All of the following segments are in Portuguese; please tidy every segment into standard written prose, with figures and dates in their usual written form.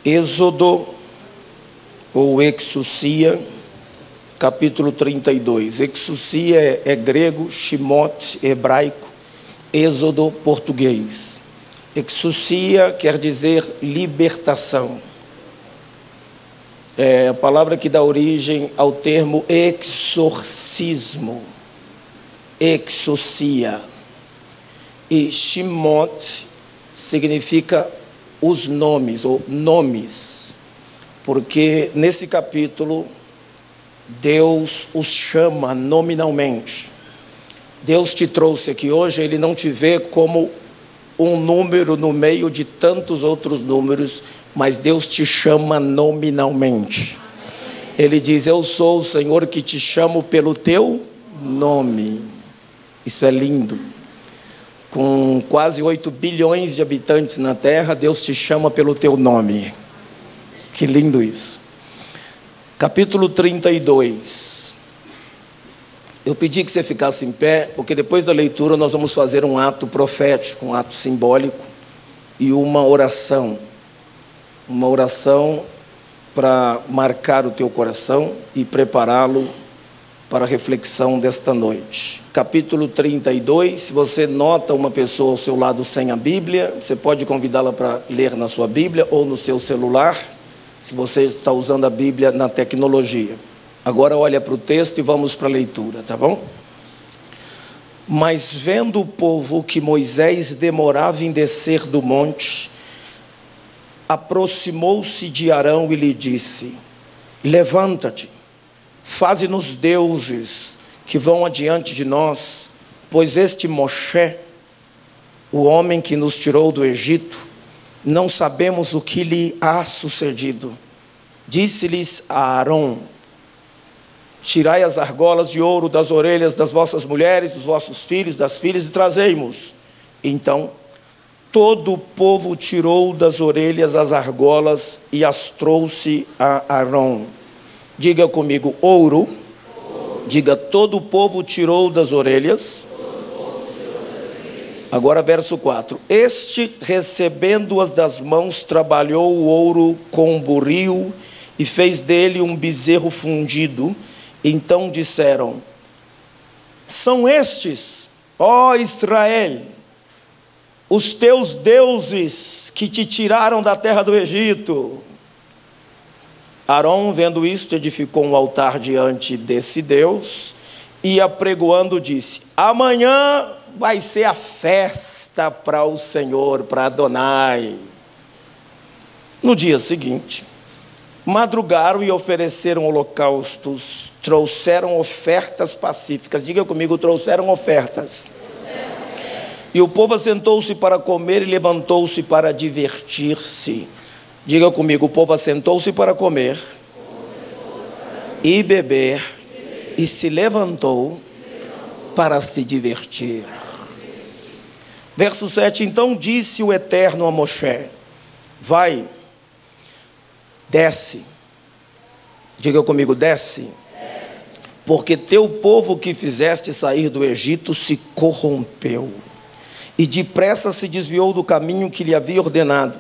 Êxodo, ou exousia, capítulo 32. Exousia é grego, shemot, hebraico, êxodo, português. Exousia quer dizer libertação. É a palavra que dá origem ao termo exorcismo. Exousia. E shemot significa os nomes, ou nomes, porque nesse capítulo Deus os chama nominalmente. Deus te trouxe aqui hoje, Ele não te vê como um número no meio de tantos outros números, mas Deus te chama nominalmente. Ele diz: eu sou o Senhor que te chamo pelo teu nome. Isso é lindo. Com quase 8 bilhões de habitantes na terra, Deus te chama pelo teu nome. Que lindo isso. Capítulo 32. Eu pedi que você ficasse em pé, porque depois da leitura nós vamos fazer um ato profético, um ato simbólico e uma oração. Uma oração para marcar o teu coração e prepará-lo para a reflexão desta noite. Capítulo 32, se você nota uma pessoa ao seu lado sem a Bíblia, você pode convidá-la para ler na sua Bíblia ou no seu celular, se você está usando a Bíblia na tecnologia. Agora olha para o texto e vamos para a leitura, tá bom? Mas vendo o povo que Moisés demorava em descer do monte, aproximou-se de Arão e lhe disse: levanta-te, faze-nos deuses que vão adiante de nós, pois este Moshe, o homem que nos tirou do Egito, não sabemos o que lhe há sucedido. Disse-lhes a Arão: tirai as argolas de ouro das orelhas das vossas mulheres, dos vossos filhos, das filhas, e trazei-mos. Então todo o povo tirou das orelhas as argolas e as trouxe a Arão. Diga comigo: ouro. Diga: todo o povo tirou das orelhas. Agora verso 4. Este, recebendo-as das mãos, trabalhou o ouro com um buril e fez dele um bezerro fundido. Então disseram: são estes, ó Israel, os teus deuses que te tiraram da terra do Egito. Arão, vendo isto, edificou um altar diante desse Deus e, apregoando, disse: amanhã vai ser a festa para o Senhor, para Adonai. No dia seguinte, madrugaram e ofereceram holocaustos, trouxeram ofertas pacíficas. Diga comigo: trouxeram ofertas. E o povo assentou-se para comer e levantou-se para divertir-se. Diga comigo: o povo assentou-se para comer e beber e se levantou para se divertir. Verso 7. Então disse o Eterno a Moshe: vai, desce. Diga comigo: desce. Porque teu povo que fizeste sair do Egito se corrompeu e depressa se desviou do caminho que lhe havia ordenado.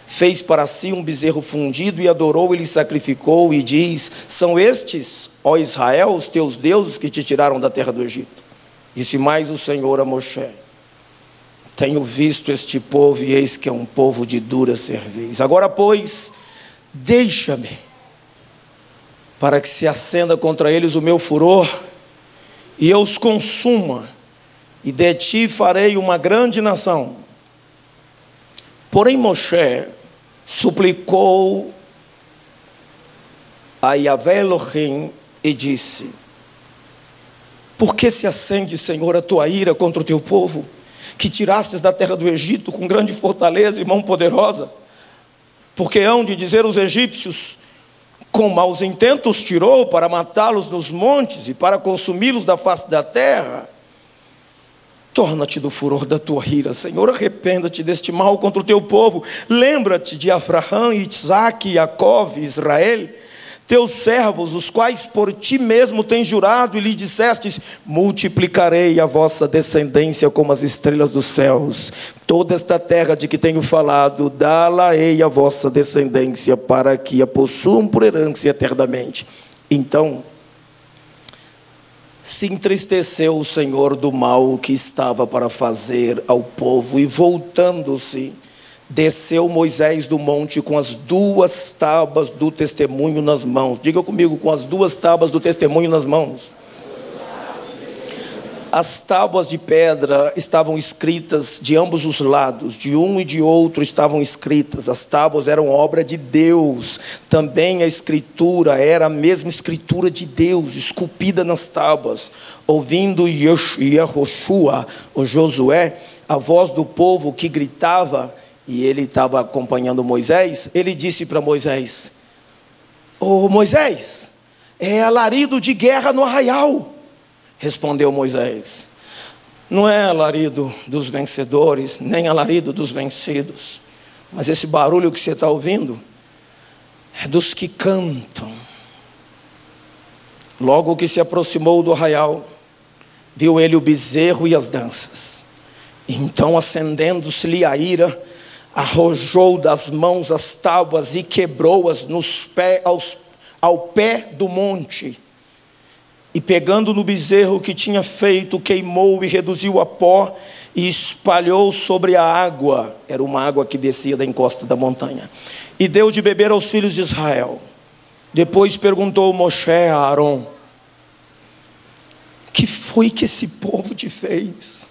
Fez para si um bezerro fundido e adorou e lhe sacrificou, e diz: são estes, ó Israel, os teus deuses que te tiraram da terra do Egito. Disse mais o Senhor a Moshe: tenho visto este povo, e eis que é um povo de dura cerviz. Agora, pois, deixa-me, para que se acenda contra eles o meu furor, e eu os consuma, e de ti farei uma grande nação. Porém Moshe suplicou a Yahvé Elohim e disse: por que se acende, Senhor, a tua ira contra o teu povo, que tirastes da terra do Egito com grande fortaleza e mão poderosa? Porque hão de dizer os egípcios: com maus intentos tirou para matá-los nos montes e para consumi-los da face da terra. Torna-te do furor da tua ira, Senhor, arrependa-te deste mal contra o teu povo. Lembra-te de Abraão, Isaque, Jacó e Israel, teus servos, os quais por ti mesmo tens jurado, e lhe dissestes: multiplicarei a vossa descendência como as estrelas dos céus. Toda esta terra de que tenho falado, dá-la-ei a vossa descendência, para que a possuam por herança eternamente. Então se entristeceu o Senhor do mal que estava para fazer ao povo, e voltando-se, desceu Moisés do monte com as 2 tábuas do testemunho nas mãos. Diga comigo: com as 2 tábuas do testemunho nas mãos. As tábuas de pedra estavam escritas de ambos os lados, de um e de outro estavam escritas. As tábuas eram obra de Deus. Também a escritura era a mesma escritura de Deus, esculpida nas tábuas. Ouvindo Yehoshua, o Josué, a voz do povo que gritava, e ele estava acompanhando Moisés, ele disse para Moisés: ô Moisés, é alarido de guerra no arraial. Respondeu Moisés: não é alarido dos vencedores, nem alarido dos vencidos, mas esse barulho que você está ouvindo é dos que cantam. Logo que se aproximou do arraial, viu ele o bezerro e as danças. Então, acendendo-se-lhe a ira, arrojou das mãos as tábuas e quebrou-as ao pé do monte. E pegando no bezerro que tinha feito, queimou e reduziu a pó e espalhou sobre a água. Era uma água que descia da encosta da montanha. E deu de beber aos filhos de Israel. Depois perguntou Moshe a Arão: que foi que esse povo te fez,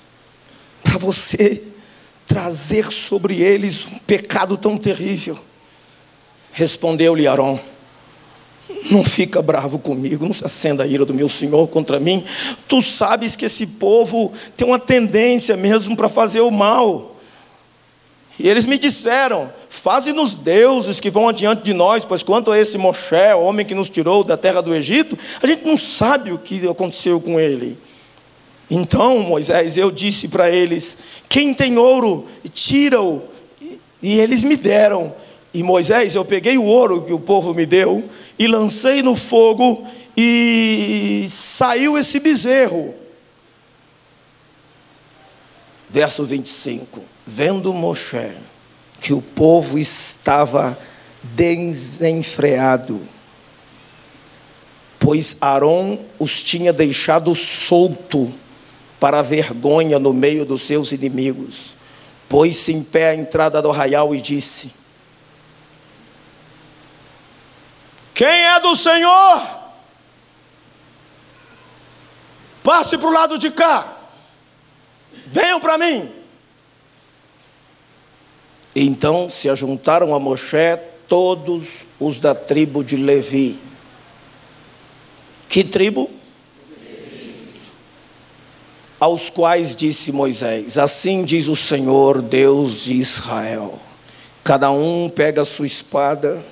para você trazer sobre eles um pecado tão terrível? Respondeu-lhe Arão: não fica bravo comigo, não se acenda a ira do meu Senhor contra mim. Tu sabes que esse povo tem uma tendência mesmo para fazer o mal. E eles me disseram: faze-nos deuses que vão adiante de nós, pois quanto a esse Moshe, o homem que nos tirou da terra do Egito, a gente não sabe o que aconteceu com ele. Então, Moisés, eu disse para eles: quem tem ouro, tira-o. E eles me deram. E Moisés, eu peguei o ouro que o povo me deu e lancei no fogo, e saiu esse bezerro. Verso 25. Vendo Moshe que o povo estava desenfreado, pois Arão os tinha deixado solto para a vergonha no meio dos seus inimigos, pôs-se em pé à entrada do arraial e disse: quem é do Senhor, passe para o lado de cá, venham para mim. Então se ajuntaram a Moshe todos os da tribo de Levi. Que tribo? Aos quais disse Moisés: assim diz o Senhor, Deus de Israel: cada um pega a sua espada,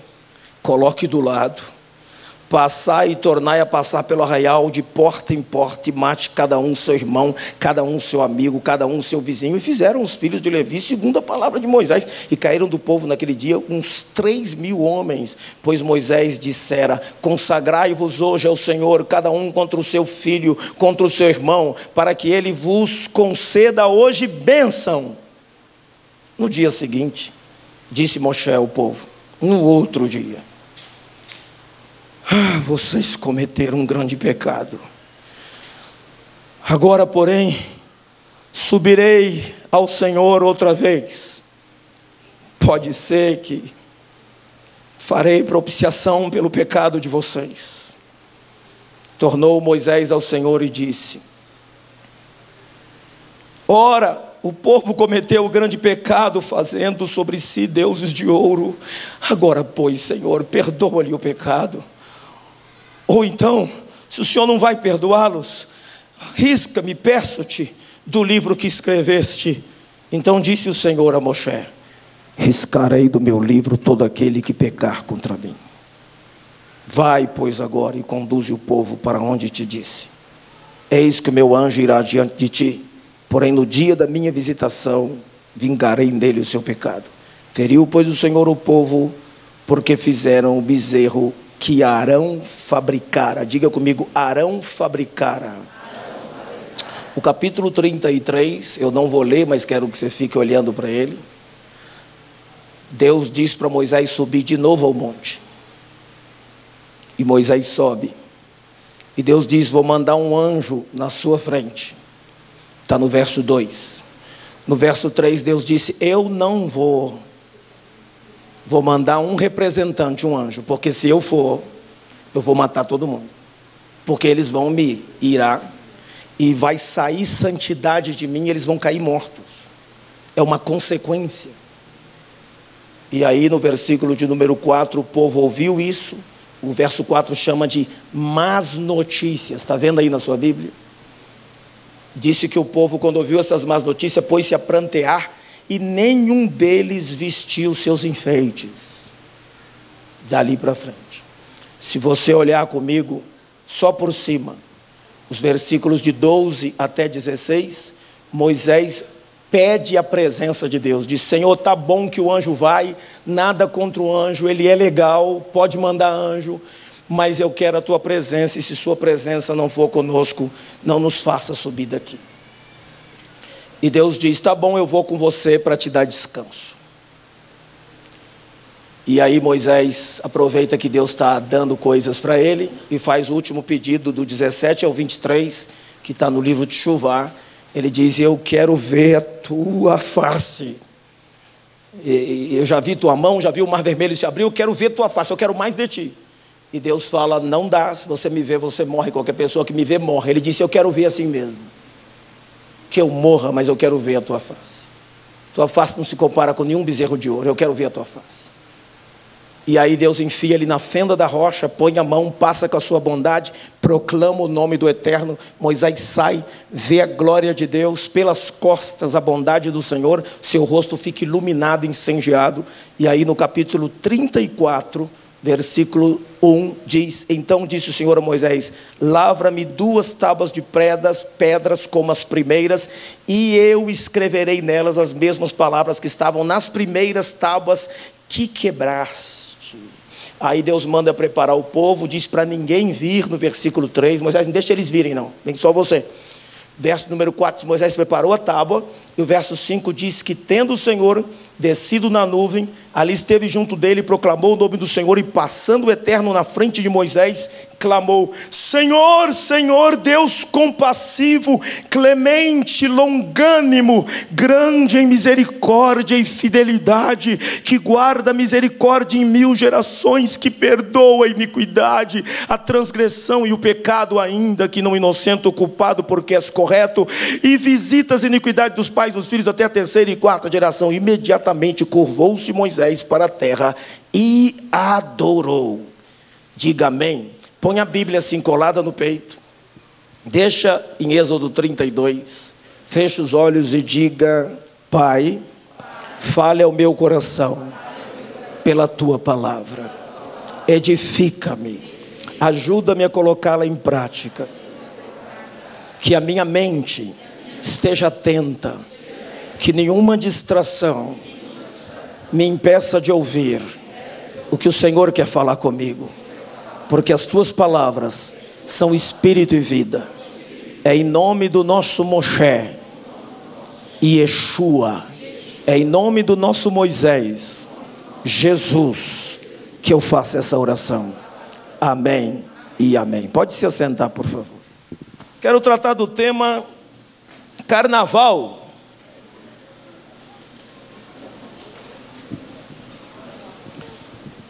coloque do lado, passai e tornai a passar pelo arraial de porta em porta, e mate cada um seu irmão, cada um seu amigo, cada um seu vizinho. E fizeram os filhos de Levi segundo a palavra de Moisés, e caíram do povo naquele dia uns 3.000 homens, pois Moisés dissera: consagrai-vos hoje ao Senhor, cada um contra o seu filho, contra o seu irmão, para que ele vos conceda hoje bênção. No dia seguinte, disse Moshe ao povo, no outro dia: vocês cometeram um grande pecado. Agora, porém, subirei ao Senhor outra vez. Pode ser que farei propiciação pelo pecado de vocês. Tornou Moisés ao Senhor e disse: ora, o povo cometeu o grande pecado, fazendo sobre si deuses de ouro. Agora, pois, Senhor, perdoa-lhe o pecado. Ou então, se o Senhor não vai perdoá-los, risca-me, peço-te, do livro que escreveste. Então disse o Senhor a Moshe: riscarei do meu livro todo aquele que pecar contra mim. Vai, pois, agora e conduze o povo para onde te disse. Eis que o meu anjo irá diante de ti, porém no dia da minha visitação vingarei nele o seu pecado. Feriu, pois, o Senhor o povo, porque fizeram o bezerro que Arão fabricara. Diga comigo, Arão fabricara. O capítulo 33, eu não vou ler, mas quero que você fique olhando para ele. Deus diz para Moisés subir de novo ao monte. E Moisés sobe. E Deus diz, vou mandar um anjo na sua frente. Está no verso 2. No verso 3, Deus disse, eu não vou mandar um representante, um anjo, porque se eu for, eu vou matar todo mundo. Porque eles vão me irar, e vai sair santidade de mim, e eles vão cair mortos. É uma consequência. E aí no versículo de número 4, o povo ouviu isso. O verso 4 chama de más notícias. Está vendo aí na sua Bíblia? Disse que o povo, quando ouviu essas más notícias, pôs-se a prantear, e nenhum deles vestiu seus enfeites. Dali para frente. Se você olhar comigo, só por cima, os versículos de 12 até 16, Moisés pede a presença de Deus. Diz, Senhor, tá bom que o anjo vai, nada contra o anjo, ele é legal, pode mandar anjo, mas eu quero a tua presença, e se sua presença não for conosco, não nos faça subir daqui. E Deus diz, tá bom, eu vou com você para te dar descanso. E aí Moisés aproveita que Deus está dando coisas para ele, e faz o último pedido do 17 ao 23, que está no livro de Shuvá. Ele diz, eu quero ver a tua face. Eu já vi tua mão, já vi o mar vermelho se abrir, eu quero ver tua face, eu quero mais de ti. E Deus fala, não dá, se você me ver, você morre, qualquer pessoa que me vê morre. Ele disse, eu quero ver assim mesmo. Que eu morra, mas eu quero ver a tua face. Tua face não se compara com nenhum bezerro de ouro, eu quero ver a tua face. E aí Deus enfia ele na fenda da rocha, põe a mão, passa com a sua bondade, proclama o nome do Eterno. Moisés sai, vê a glória de Deus, pelas costas a bondade do Senhor, seu rosto fica iluminado, incendiado. E aí no capítulo 34, versículo 1, diz, então disse o Senhor a Moisés, lavra-me 2 tábuas de pedras como as primeiras, e eu escreverei nelas as mesmas palavras que estavam nas primeiras tábuas que quebraste. Aí Deus manda preparar o povo, diz para ninguém vir no versículo 3, Moisés, não deixa eles virem não, vem só você. Verso número 4, Moisés preparou a tábua, e o verso 5 diz que tendo o Senhor descido na nuvem, ali esteve junto dele, proclamou o nome do Senhor, e passando o Eterno na frente de Moisés, clamou, Senhor, Senhor, Deus compassivo, clemente, longânimo, grande em misericórdia e fidelidade, que guarda a misericórdia em 1000 gerações, que perdoa a iniquidade, a transgressão e o pecado ainda, que não inocenta o culpado, porque és correto, e visita as iniquidades dos pais dos filhos até a 3ª e 4ª geração. Imediatamente curvou-se Moisés para a terra e adorou. Diga amém. Põe a Bíblia assim colada no peito, deixa em Êxodo 32, fecha os olhos e diga, Pai, fale ao meu coração pela tua palavra, edifica-me, ajuda-me a colocá-la em prática, que a minha mente esteja atenta, que nenhuma distração me impeça de ouvir o que o Senhor quer falar comigo, porque as tuas palavras são espírito e vida. É em nome do nosso Moshe e Yeshua, é em nome do nosso Moisés, Jesus, que eu faço essa oração. Amém e amém. Pode se assentar, por favor. Quero tratar do tema carnaval.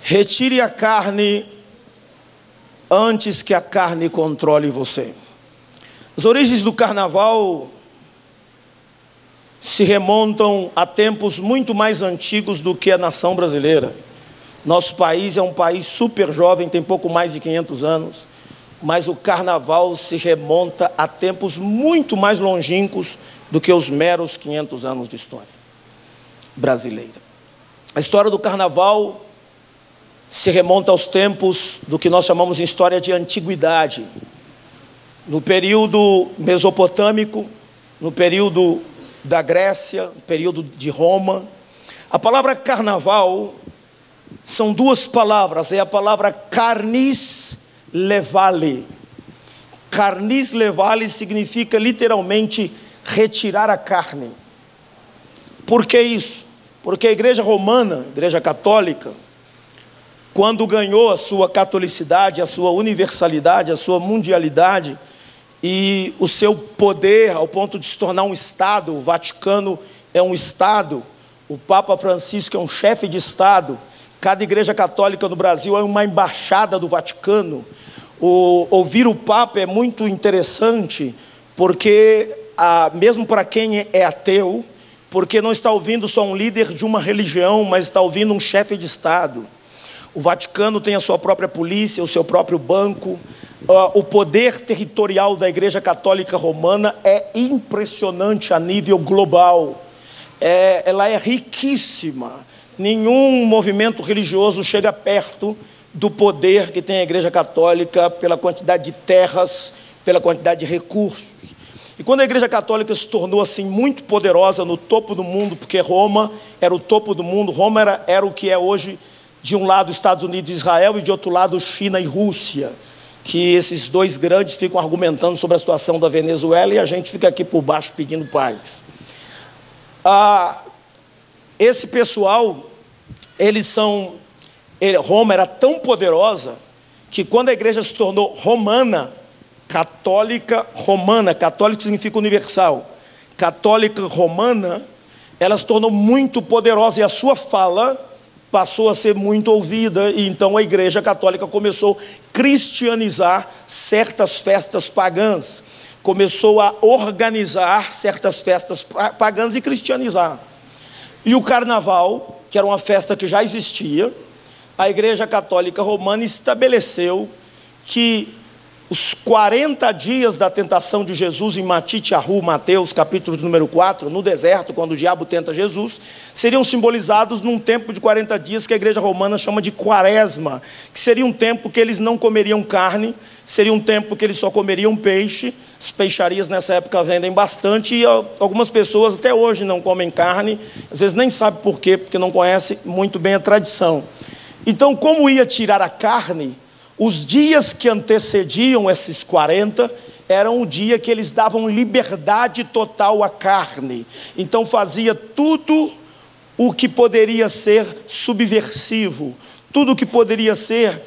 Retire a carne antes que a carne controle você. As origens do carnaval se remontam a tempos muito mais antigos do que a nação brasileira. Nosso país é um país super jovem, tem pouco mais de 500 anos, mas o carnaval se remonta a tempos muito mais longínquos do que os meros 500 anos de história brasileira. A história do carnaval se remonta aos tempos do que nós chamamos em história de antiguidade. No período mesopotâmico, no período da Grécia, no período de Roma. A palavra carnaval são duas palavras, é a palavra carnis levale. Carnis levale significa literalmente retirar a carne. Por que isso? Porque a igreja romana, a igreja católica, quando ganhou a sua catolicidade, a sua universalidade, a sua mundialidade e o seu poder ao ponto de se tornar um Estado, o Vaticano é um Estado, o Papa Francisco é um chefe de Estado, cada igreja católica no Brasil é uma embaixada do Vaticano. Ouvir o Papa é muito interessante, porque mesmo para quem é ateu, porque não está ouvindo só um líder de uma religião, mas está ouvindo um chefe de Estado. O Vaticano tem a sua própria polícia, o seu próprio banco. O poder territorial da Igreja Católica Romana é impressionante a nível global. Ela é riquíssima. Nenhum movimento religioso chega perto do poder que tem a Igreja Católica pela quantidade de terras, pela quantidade de recursos. E quando a Igreja Católica se tornou assim muito poderosa no topo do mundo, porque Roma era o topo do mundo, Roma era o que é hoje, de um lado Estados Unidos e Israel, e de outro lado China e Rússia, que esses dois grandes ficam argumentando sobre a situação da Venezuela, e a gente fica aqui por baixo pedindo paz. Esse pessoal, Roma era tão poderosa, que quando a igreja se tornou romana, católica romana, católico significa universal, católica romana, ela se tornou muito poderosa, e a sua fala passou a ser muito ouvida, e então a igreja católica começou a cristianizar certas festas pagãs, começou a organizar certas festas pagãs e cristianizar. E o carnaval, que era uma festa que já existia, a igreja católica romana estabeleceu que os 40 dias da tentação de Jesus em Matityahu, Mateus capítulo número 4, no deserto, quando o diabo tenta Jesus, seriam simbolizados num tempo de 40 dias que a igreja romana chama de quaresma, que seria um tempo que eles não comeriam carne, seria um tempo que eles só comeriam peixe. As peixarias nessa época vendem bastante, e algumas pessoas até hoje não comem carne, às vezes nem sabem por quê, porque não conhecem muito bem a tradição. Então, como ia tirar a carne, os dias que antecediam esses 40 eram o dia que eles davam liberdade total à carne. Então fazia tudo o que poderia ser subversivo, tudo o que poderia ser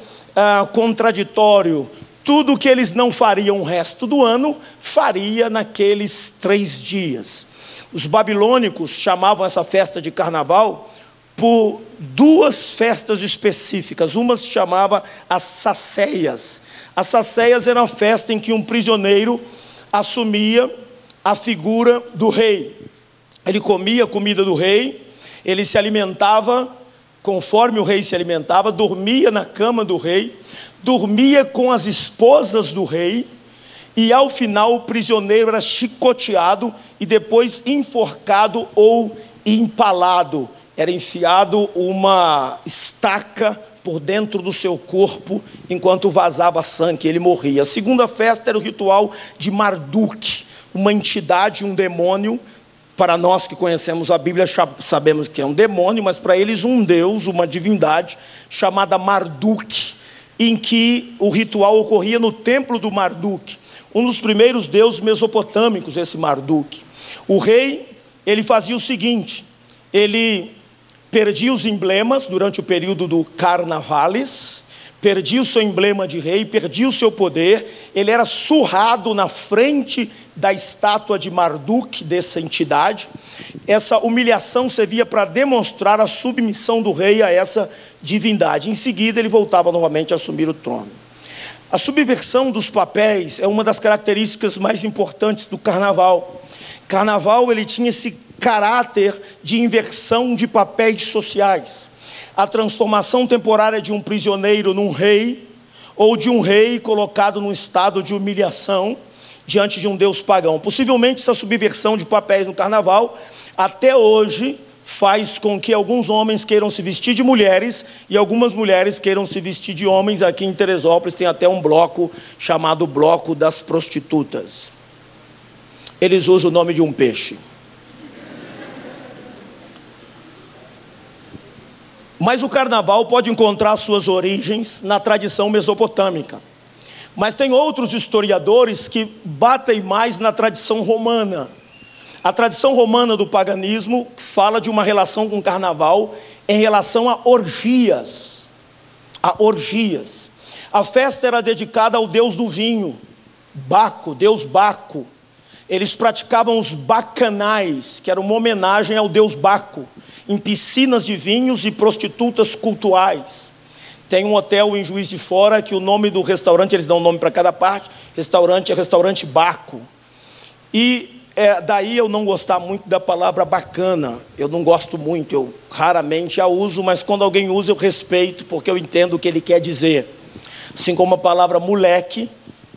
contraditório, tudo o que eles não fariam o resto do ano, faria naqueles 3 dias. Os babilônicos chamavam essa festa de carnaval por 2 festas específicas. Uma se chamava as saceias. As saceias era uma festa em que um prisioneiro assumia a figura do rei. Ele comia a comida do rei, ele se alimentava conforme o rei se alimentava, dormia na cama do rei, dormia com as esposas do rei, e ao final o prisioneiro era chicoteado e depois enforcado ou empalado. Era enfiado uma estaca por dentro do seu corpo, enquanto vazava sangue, ele morria. A segunda festa era o ritual de Marduk, uma entidade, um demônio. Para nós que conhecemos a Bíblia, sabemos que é um demônio, mas para eles um deus, uma divindade, chamada Marduk, em que o ritual ocorria no templo do Marduk, um dos primeiros deuses mesopotâmicos, esse Marduk. O rei, ele fazia o seguinte, ele perdia os emblemas durante o período do Carnavales, perdia o seu emblema de rei, perdia o seu poder, ele era surrado na frente da estátua de Marduk, dessa entidade. Essa humilhação servia para demonstrar a submissão do rei a essa divindade. Em seguida, ele voltava novamente a assumir o trono. A subversão dos papéis é uma das características mais importantes do carnaval. Carnaval, ele tinha esse caráter de inversão de papéis sociais. A transformação temporária de um prisioneiro num rei, ou de um rei colocado num estado de humilhação diante de um deus pagão. Possivelmente essa subversão de papéis no carnaval, até hoje, faz com que alguns homens queiram se vestir de mulheres e algumas mulheres queiram se vestir de homens. Aqui em Teresópolis tem até um bloco chamado Bloco das Prostitutas. Eles usam o nome de um peixe. Mas o carnaval pode encontrar suas origens na tradição mesopotâmica. Mas tem outros historiadores que batem mais na tradição romana. A tradição romana do paganismo fala de uma relação com o carnaval em relação a orgias. A festa era dedicada ao deus do vinho, Baco, deus Baco. Eles praticavam os bacanais, que era uma homenagem ao deus Baco, em piscinas de vinhos e prostitutas cultuais. Tem um hotel em Juiz de Fora que o nome do restaurante, eles dão um nome para cada parte, restaurante é restaurante Baco. E daí eu não gostar muito da palavra bacana, eu não gosto muito, eu raramente a uso, mas quando alguém usa eu respeito, porque eu entendo o que ele quer dizer. Assim como a palavra moleque,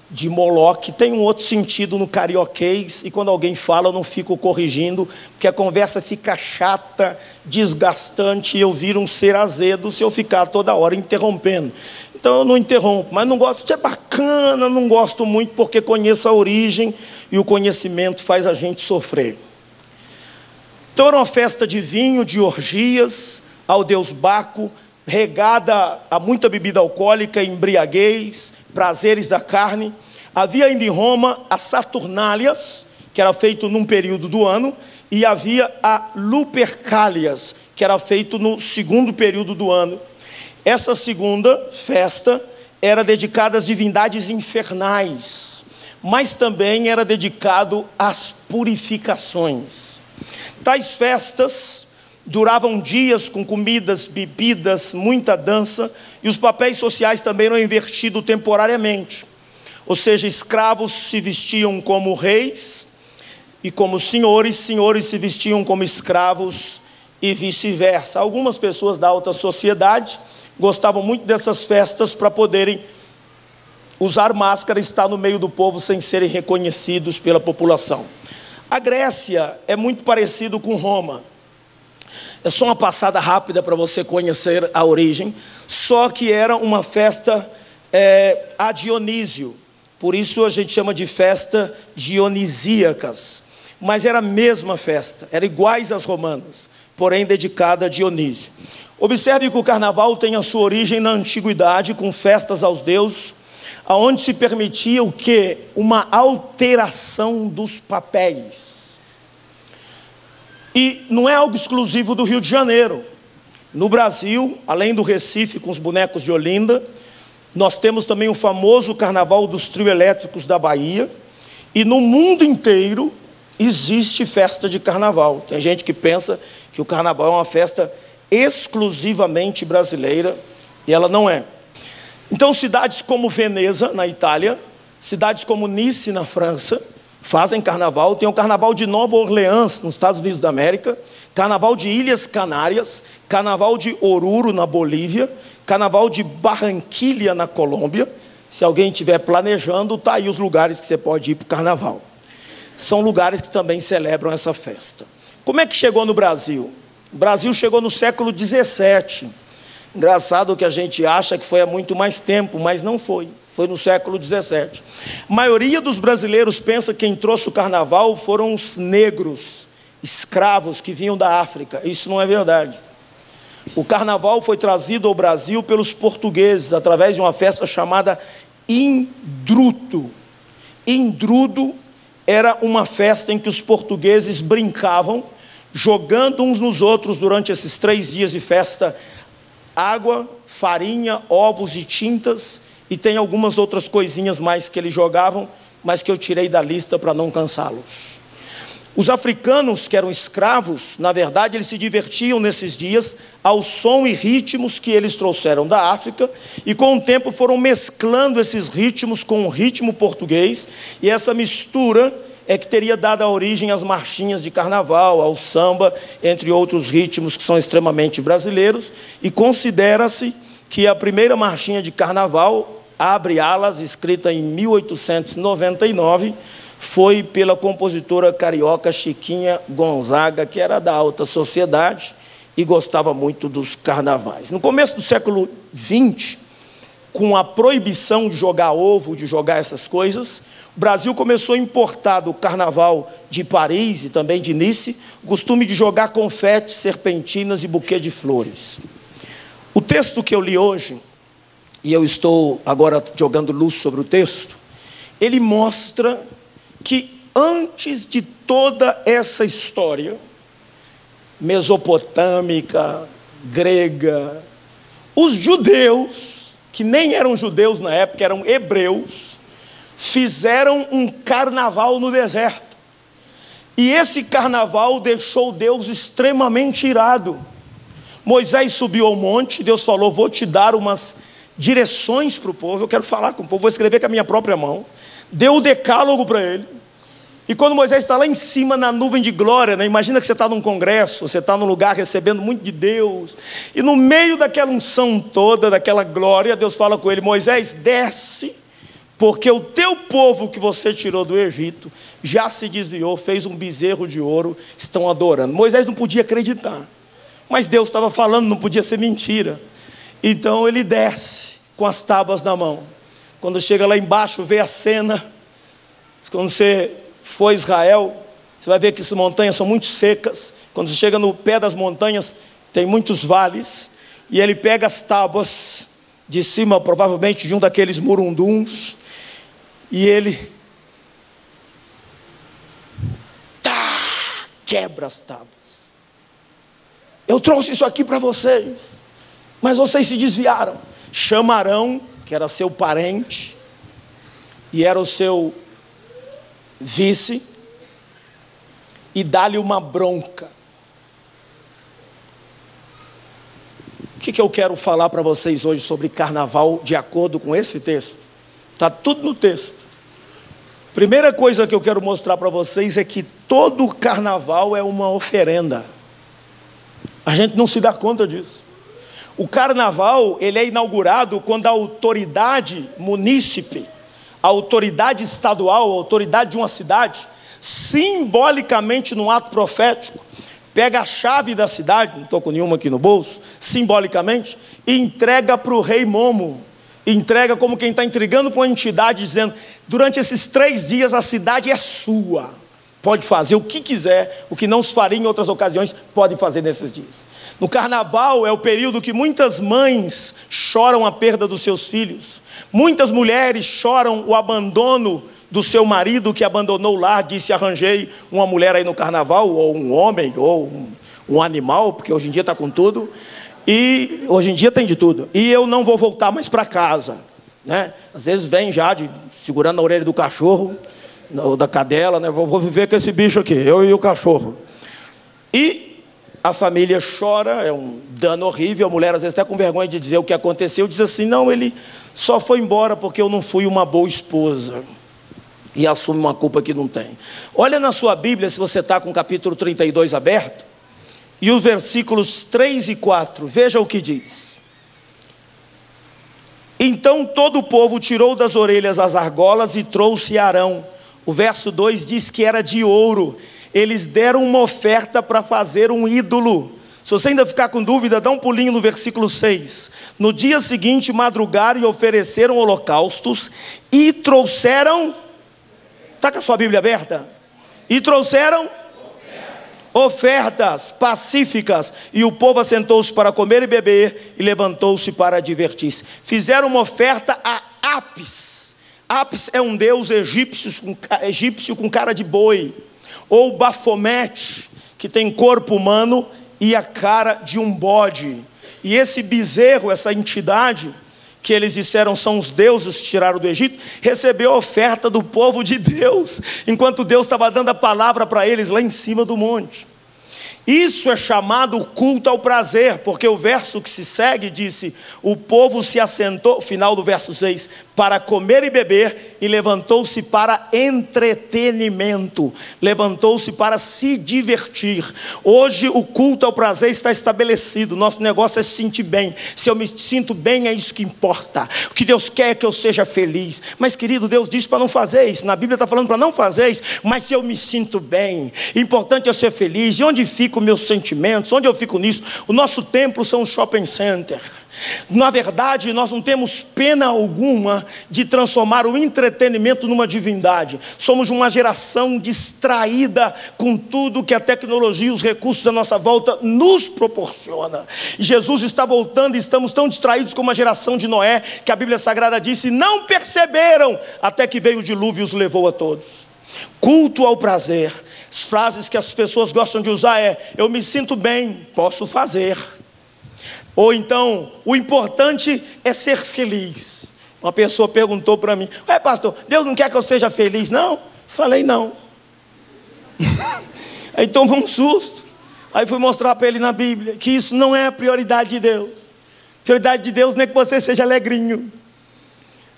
de Moloque, tem um outro sentido no carioquês, e quando alguém fala eu não fico corrigindo, porque a conversa fica chata, desgastante, e eu viro um ser azedo se eu ficar toda hora interrompendo. Então eu não interrompo, mas não gosto, isso é bacana, não gosto muito, porque conheço a origem, e o conhecimento faz a gente sofrer. Então era uma festa de vinho, de orgias, ao deus Baco, regada a muita bebida alcoólica, embriaguez, prazeres da carne. Havia ainda em Roma as Saturnálias, que era feito num período do ano, e havia a Lupercalias, que era feito no segundo período do ano. Essa segunda festa era dedicada às divindades infernais, mas também era dedicado às purificações. Tais festas duravam dias com comidas, bebidas, muita dança, e os papéis sociais também eram invertidos temporariamente. Ou seja, escravos se vestiam como reis, e como senhores, senhores se vestiam como escravos, e vice-versa. Algumas pessoas da alta sociedade gostavam muito dessas festas para poderem usar máscara e estar no meio do povo sem serem reconhecidos pela população. A Grécia é muito parecido com Roma. É só uma passada rápida para você conhecer a origem, só que era uma festa a Dionísio, por isso a gente chama de festa dionisíacas, mas era a mesma festa, eram iguais às romanas, porém dedicada a Dionísio. Observe que o carnaval tem a sua origem na antiguidade, com festas aos deuses, aonde se permitia o quê? Uma alteração dos papéis. E não é algo exclusivo do Rio de Janeiro. No Brasil, além do Recife com os bonecos de Olinda, nós temos também o famoso carnaval dos trio elétricos da Bahia. E no mundo inteiro existe festa de carnaval. Tem gente que pensa que o carnaval é uma festa exclusivamente brasileira, e ela não é. Então cidades como Veneza, na Itália, cidades como Nice, na França, fazem carnaval. Tem o carnaval de Nova Orleans, nos Estados Unidos da América, carnaval de Ilhas Canárias, carnaval de Oruro, na Bolívia, carnaval de Barranquilha, na Colômbia. Se alguém estiver planejando, está aí os lugares que você pode ir para o carnaval. São lugares que também celebram essa festa. Como é que chegou no Brasil? O Brasil chegou no século XVII. Engraçado que a gente acha que foi há muito mais tempo, mas não foi. Foi no século XVII. A maioria dos brasileiros pensa que quem trouxe o carnaval foram os negros, escravos que vinham da África. Isso não é verdade. O carnaval foi trazido ao Brasil pelos portugueses, através de uma festa chamada Indrudo. Indrudo era uma festa em que os portugueses brincavam, jogando uns nos outros durante esses 3 dias de festa, água, farinha, ovos e tintas, e tem algumas outras coisinhas mais que eles jogavam, mas que eu tirei da lista para não cansá-los. Os africanos, que eram escravos, na verdade, eles se divertiam nesses dias ao som e ritmos que eles trouxeram da África, e com o tempo foram mesclando esses ritmos com o ritmo português, e essa mistura é que teria dado a origem às marchinhas de carnaval, ao samba, entre outros ritmos que são extremamente brasileiros, e considera-se que a primeira marchinha de carnaval, Abre Alas, escrita em 1899, foi pela compositora carioca Chiquinha Gonzaga, que era da alta sociedade e gostava muito dos carnavais. No começo do século XX, com a proibição de jogar ovo, de jogar essas coisas, o Brasil começou a importar do carnaval de Paris e também de Nice o costume de jogar confetes, serpentinas e buquê de flores. O texto que eu li hoje, e eu estou agora jogando luz sobre o texto, ele mostra que antes de toda essa história mesopotâmica, grega, os judeus, que nem eram judeus na época, eram hebreus, fizeram um carnaval no deserto. E esse carnaval deixou Deus extremamente irado. Moisés subiu ao monte, Deus falou: vou te dar umas direções para o povo, eu quero falar com o povo, vou escrever com a minha própria mão. Deu o decálogo para ele. E quando Moisés está lá em cima na nuvem de glória, né? Imagina que você está num congresso, você está num lugar recebendo muito de Deus, e no meio daquela unção toda, daquela glória, Deus fala com ele: Moisés, desce, porque o teu povo que você tirou do Egito já se desviou, fez um bezerro de ouro, estão adorando. Moisés não podia acreditar, mas Deus estava falando, não podia ser mentira. Então ele desce com as tábuas na mão. Quando chega lá embaixo, vê a cena. Quando você for a Israel, você vai ver que essas montanhas são muito secas. Quando você chega no pé das montanhas, tem muitos vales. E ele pega as tábuas de cima, provavelmente de um daqueles murunduns, e ele quebra as tábuas. Eu trouxe isso aqui para vocês, mas vocês se desviaram. Chama Arão, que era seu parente e era o seu vice, e dá-lhe uma bronca. O que eu quero falar para vocês hoje sobre carnaval, de acordo com esse texto? Está tudo no texto. Primeira coisa que eu quero mostrar para vocês é que todo carnaval é uma oferenda. A gente não se dá conta disso. O carnaval, ele é inaugurado quando a autoridade munícipe, a autoridade estadual, a autoridade de uma cidade, simbolicamente num ato profético, pega a chave da cidade, não estou com nenhuma aqui no bolso, simbolicamente, e entrega para o rei Momo. Entrega como quem está entregando para uma entidade, dizendo: durante esses 3 dias a cidade é sua, pode fazer o que quiser, o que não se faria em outras ocasiões, pode fazer nesses dias. No carnaval é o período que muitas mães choram a perda dos seus filhos, muitas mulheres choram o abandono do seu marido que abandonou o lar, disse: arranjei uma mulher aí no carnaval, ou um homem, ou um animal, porque hoje em dia está com tudo, e hoje em dia tem de tudo, e eu não vou voltar mais para casa, né? Às vezes vem já segurando a orelha do cachorro, ou da cadela, né? Vou viver com esse bicho aqui, eu e o cachorro. E a família chora, é um dano horrível. A mulher às vezes até com vergonha de dizer o que aconteceu, diz assim: não, ele só foi embora porque eu não fui uma boa esposa, e assume uma culpa que não tem. Olha na sua Bíblia, se você está com o capítulo 32 aberto, e os versículos 3 e 4, veja o que diz. Então todo o povo tirou das orelhas as argolas e trouxe a Arão. O verso 2 diz que era de ouro. Eles deram uma oferta para fazer um ídolo. Se você ainda ficar com dúvida, dá um pulinho no versículo 6. No dia seguinte madrugaram e ofereceram holocaustos e trouxeram... Está com a sua Bíblia aberta? E trouxeram ofertas pacíficas, e o povo assentou-se para comer e beber, e levantou-se para divertir-se. Fizeram uma oferta a Apis. Apis é um deus egípcio com cara de boi, ou Bafomete, que tem corpo humano e a cara de um bode. E esse bezerro, essa entidade, que eles disseram são os deuses que tiraram do Egito, recebeu a oferta do povo de Deus, enquanto Deus estava dando a palavra para eles lá em cima do monte. Isso é chamado culto ao prazer, porque o verso que se segue disse: o povo se assentou, final do verso 6, para comer e beber, e levantou-se para entretenimento, levantou-se para se divertir. Hoje o culto ao prazer está estabelecido. Nosso negócio é se sentir bem. Se eu me sinto bem, é isso que importa. O que Deus quer é que eu seja feliz. Mas querido, Deus disse para não fazer isso. Na Bíblia está falando para não fazer isso. Mas se eu me sinto bem, importante é eu ser feliz. E onde ficam meus sentimentos? Onde eu fico nisso? O nosso templo são um shopping center. Na verdade, nós não temos pena alguma de transformar o entretenimento numa divindade. Somos uma geração distraída com tudo que a tecnologia e os recursos à nossa volta nos proporciona. Jesus está voltando e estamos tão distraídos como a geração de Noé, que a Bíblia Sagrada disse, não perceberam até que veio o dilúvio e os levou a todos. Culto ao prazer. As frases que as pessoas gostam de usar é, eu me sinto bem, posso fazer. Ou então, o importante é ser feliz. Uma pessoa perguntou para mim, ué pastor, Deus não quer que eu seja feliz não? Falei não. Aí tomou um susto. Aí fui mostrar para ele na Bíblia que isso não é a prioridade de Deus. A prioridade de Deus não é que você seja alegrinho.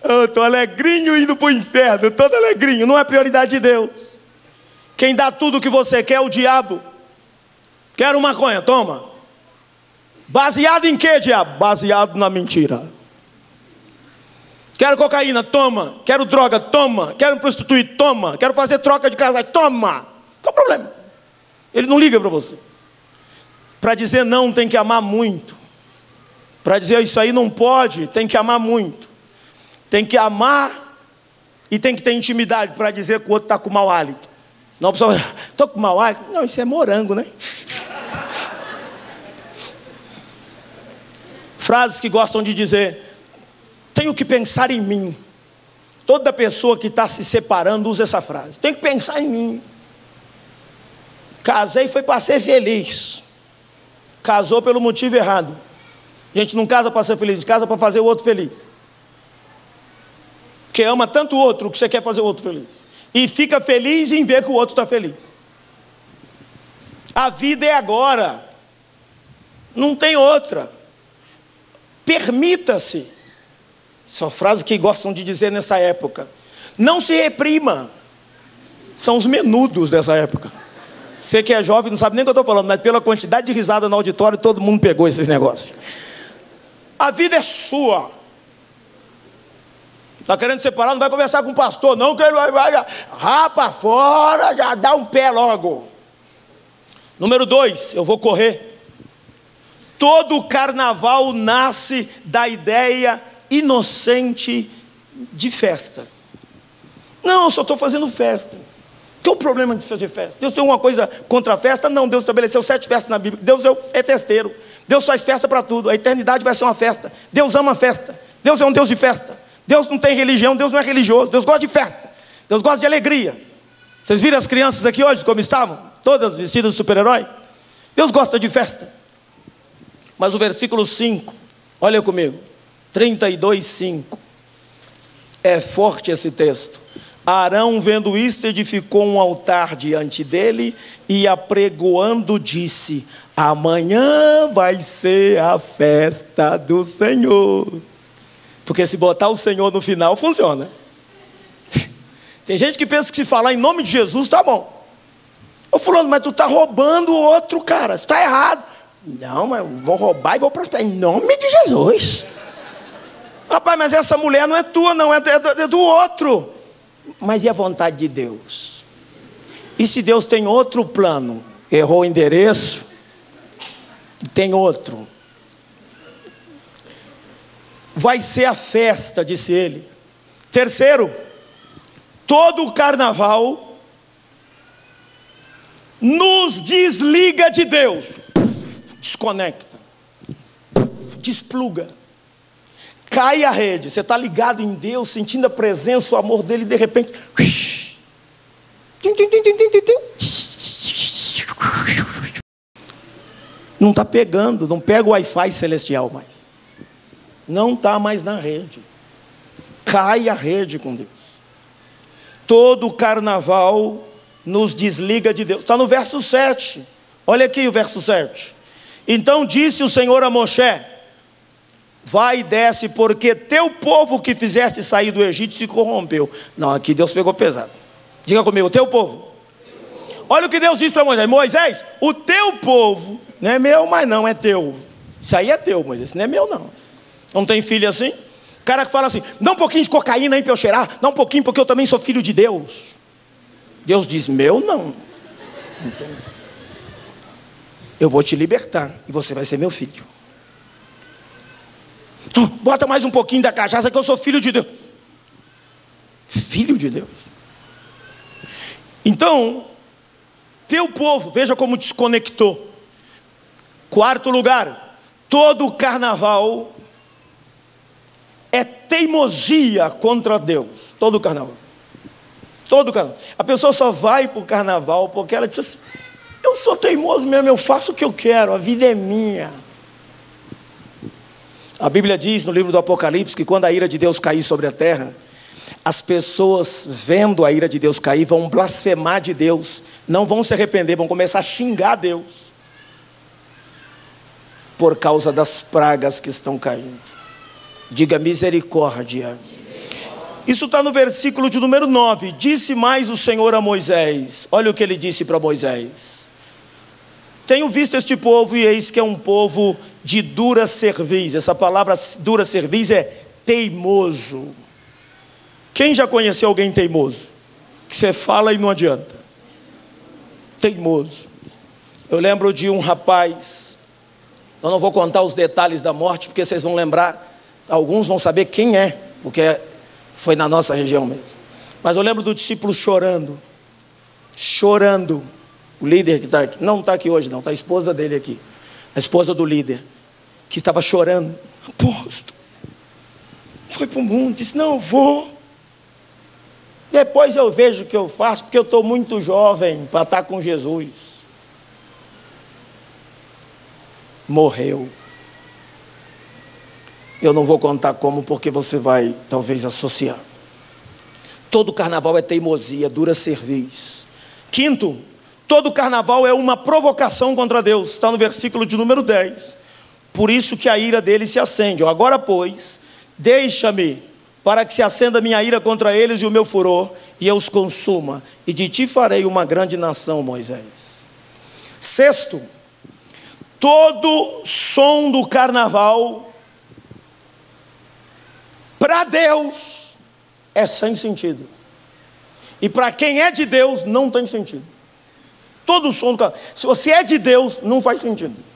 Eu estou alegrinho indo para o inferno, todo alegrinho. Não é prioridade de Deus. Quem dá tudo o que você quer é o diabo. Quero maconha, toma. Baseado em quê, diabo? Baseado na mentira. Quero cocaína, toma. Quero droga, toma. Quero me prostituir, toma. Quero fazer troca de casais, toma. Qual o problema? Ele não liga para você. Para dizer não tem que amar muito. Para dizer isso aí não pode, tem que amar muito. Tem que amar e tem que ter intimidade para dizer que o outro está com mau hálito. Não, pessoal, estou com mau hálito? Não, isso é morango, né? Frases que gostam de dizer, tenho que pensar em mim. Toda pessoa que está se separando usa essa frase, tem que pensar em mim. Casei foi para ser feliz. Casou pelo motivo errado. A gente não casa para ser feliz, a gente casa para fazer o outro feliz. Porque ama tanto o outro que você quer fazer o outro feliz. E fica feliz em ver que o outro está feliz. A vida é agora. Não tem outra. Permita-se. São frases que gostam de dizer nessa época. Não se reprima. São os menudos dessa época. Você que é jovem não sabe nem o que eu estou falando, mas pela quantidade de risada no auditório, todo mundo pegou esses negócios. A vida é sua. Está querendo separar, não vai conversar com o pastor, não, que ele vai rapa fora, já dá um pé logo. Número 2, eu vou correr. Todo carnaval nasce da ideia inocente de festa. Não, eu só estou fazendo festa. Qual o problema de fazer festa? Deus tem alguma coisa contra a festa? Não, Deus estabeleceu 7 festas na Bíblia. Deus é festeiro. Deus faz festa para tudo. A eternidade vai ser uma festa. Deus ama a festa. Deus é um Deus de festa. Deus não tem religião, Deus não é religioso. Deus gosta de festa. Deus gosta de alegria. Vocês viram as crianças aqui hoje como estavam? Todas vestidas de super-herói? Deus gosta de festa. Mas o versículo 5, olha comigo, 32:5, é forte esse texto. Arão, vendo isto, edificou um altar diante dele e apregoando disse, amanhã vai ser a festa do Senhor. Porque se botar o Senhor no final, funciona. Tem gente que pensa que se falar em nome de Jesus, tá bom. Ô fulano, mas tu está roubando o outro, cara, isso está errado. Não, mas vou roubar e vou prosperar em nome de Jesus. Rapaz, mas essa mulher não é tua, não, é do outro. Mas e a vontade de Deus? E se Deus tem outro plano? Errou o endereço? Tem outro. Vai ser a festa, disse ele. Terceiro, todo o carnaval nos desliga de Deus. Desconecta, despluga, cai a rede. Você está ligado em Deus, sentindo a presença, o amor dele, e de repente não está pegando, não pega o Wi-Fi celestial mais, não está mais na rede, cai a rede com Deus. Todo o carnaval nos desliga de Deus. Está no verso 7, olha aqui o verso 7. Então disse o Senhor a Moshe, vai e desce, porque teu povo que fizeste sair do Egito se corrompeu. Não, aqui Deus pegou pesado. Diga comigo, teu povo. Olha o que Deus disse para Moisés. Moisés, o teu povo, não é meu, mas não é teu. Isso aí é teu, Moisés, isso não é meu não. Não tem filho assim? O cara que fala assim, dá um pouquinho de cocaína aí para eu cheirar, dá um pouquinho porque eu também sou filho de Deus. Deus diz, meu não. Não tem. Eu vou te libertar e você vai ser meu filho. Bota mais um pouquinho da cachaça que eu sou filho de Deus. Filho de Deus. Então, teu povo, veja como desconectou. Quarto lugar, todo o carnaval é teimosia contra Deus. Todo o carnaval. Todo o carnaval. A pessoa só vai para o carnaval porque ela diz assim: eu sou teimoso mesmo, eu faço o que eu quero, a vida é minha. A Bíblia diz no livro do Apocalipse que quando a ira de Deus cair sobre a terra, as pessoas vendo a ira de Deus cair vão blasfemar de Deus, não vão se arrepender, vão começar a xingar Deus por causa das pragas que estão caindo. Diga misericórdia. Isso está no versículo de número 9. Disse mais o Senhor a Moisés. Olha o que ele disse para Moisés: tenho visto este povo e eis que é um povo de dura cerviz. Essa palavra dura cerviz é teimoso. Quem já conheceu alguém teimoso? Que você fala e não adianta. Teimoso. Eu lembro de um rapaz, eu não vou contar os detalhes da morte, porque vocês vão lembrar, alguns vão saber quem é, porque foi na nossa região mesmo. Mas eu lembro do discípulo chorando. Chorando. O líder que está aqui, não está aqui hoje não, está a esposa dele aqui. A esposa do líder, que estava chorando. Apóstolo, foi para o mundo, disse: não, eu vou. Depois eu vejo o que eu faço, porque eu estou muito jovem para estar com Jesus. Morreu. Eu não vou contar como, porque você vai talvez associar. Todo carnaval é teimosia, dura cerviz. Quinto, todo carnaval é uma provocação contra Deus. Está no versículo de número 10. Por isso que a ira dele se acende. Agora, pois, deixa-me, para que se acenda a minha ira contra eles e o meu furor, e eu os consuma, e de ti farei uma grande nação, Moisés. Sexto, todo som do carnaval, para Deus, é sem sentido. E para quem é de Deus, não tem sentido. Todo som do carnaval, se você é de Deus, não faz sentido.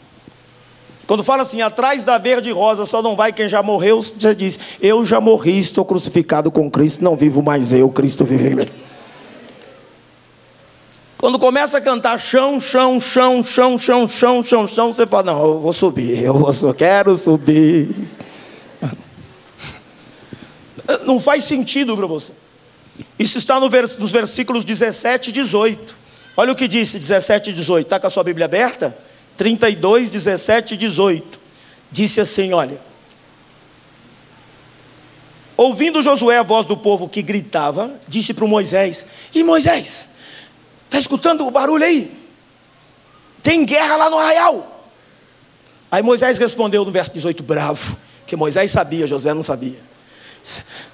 Quando fala assim: atrás da verde rosa só não vai quem já morreu, você diz: eu já morri, estou crucificado com Cristo, não vivo mais eu, Cristo vive em mim. Quando começa a cantar chão, chão, chão, chão, chão, chão, chão, chão, você fala: não, eu vou subir, quero subir. Não faz sentido para você. Isso está nos versículos 17 e 18. Olha o que disse 17 e 18. Está com a sua Bíblia aberta? 32, 17 e 18. Disse assim: olha, ouvindo Josué a voz do povo que gritava, disse para o Moisés: e Moisés, está escutando o barulho aí? Tem guerra lá no arraial. Aí Moisés respondeu no verso 18, bravo, que Moisés sabia, Josué não sabia: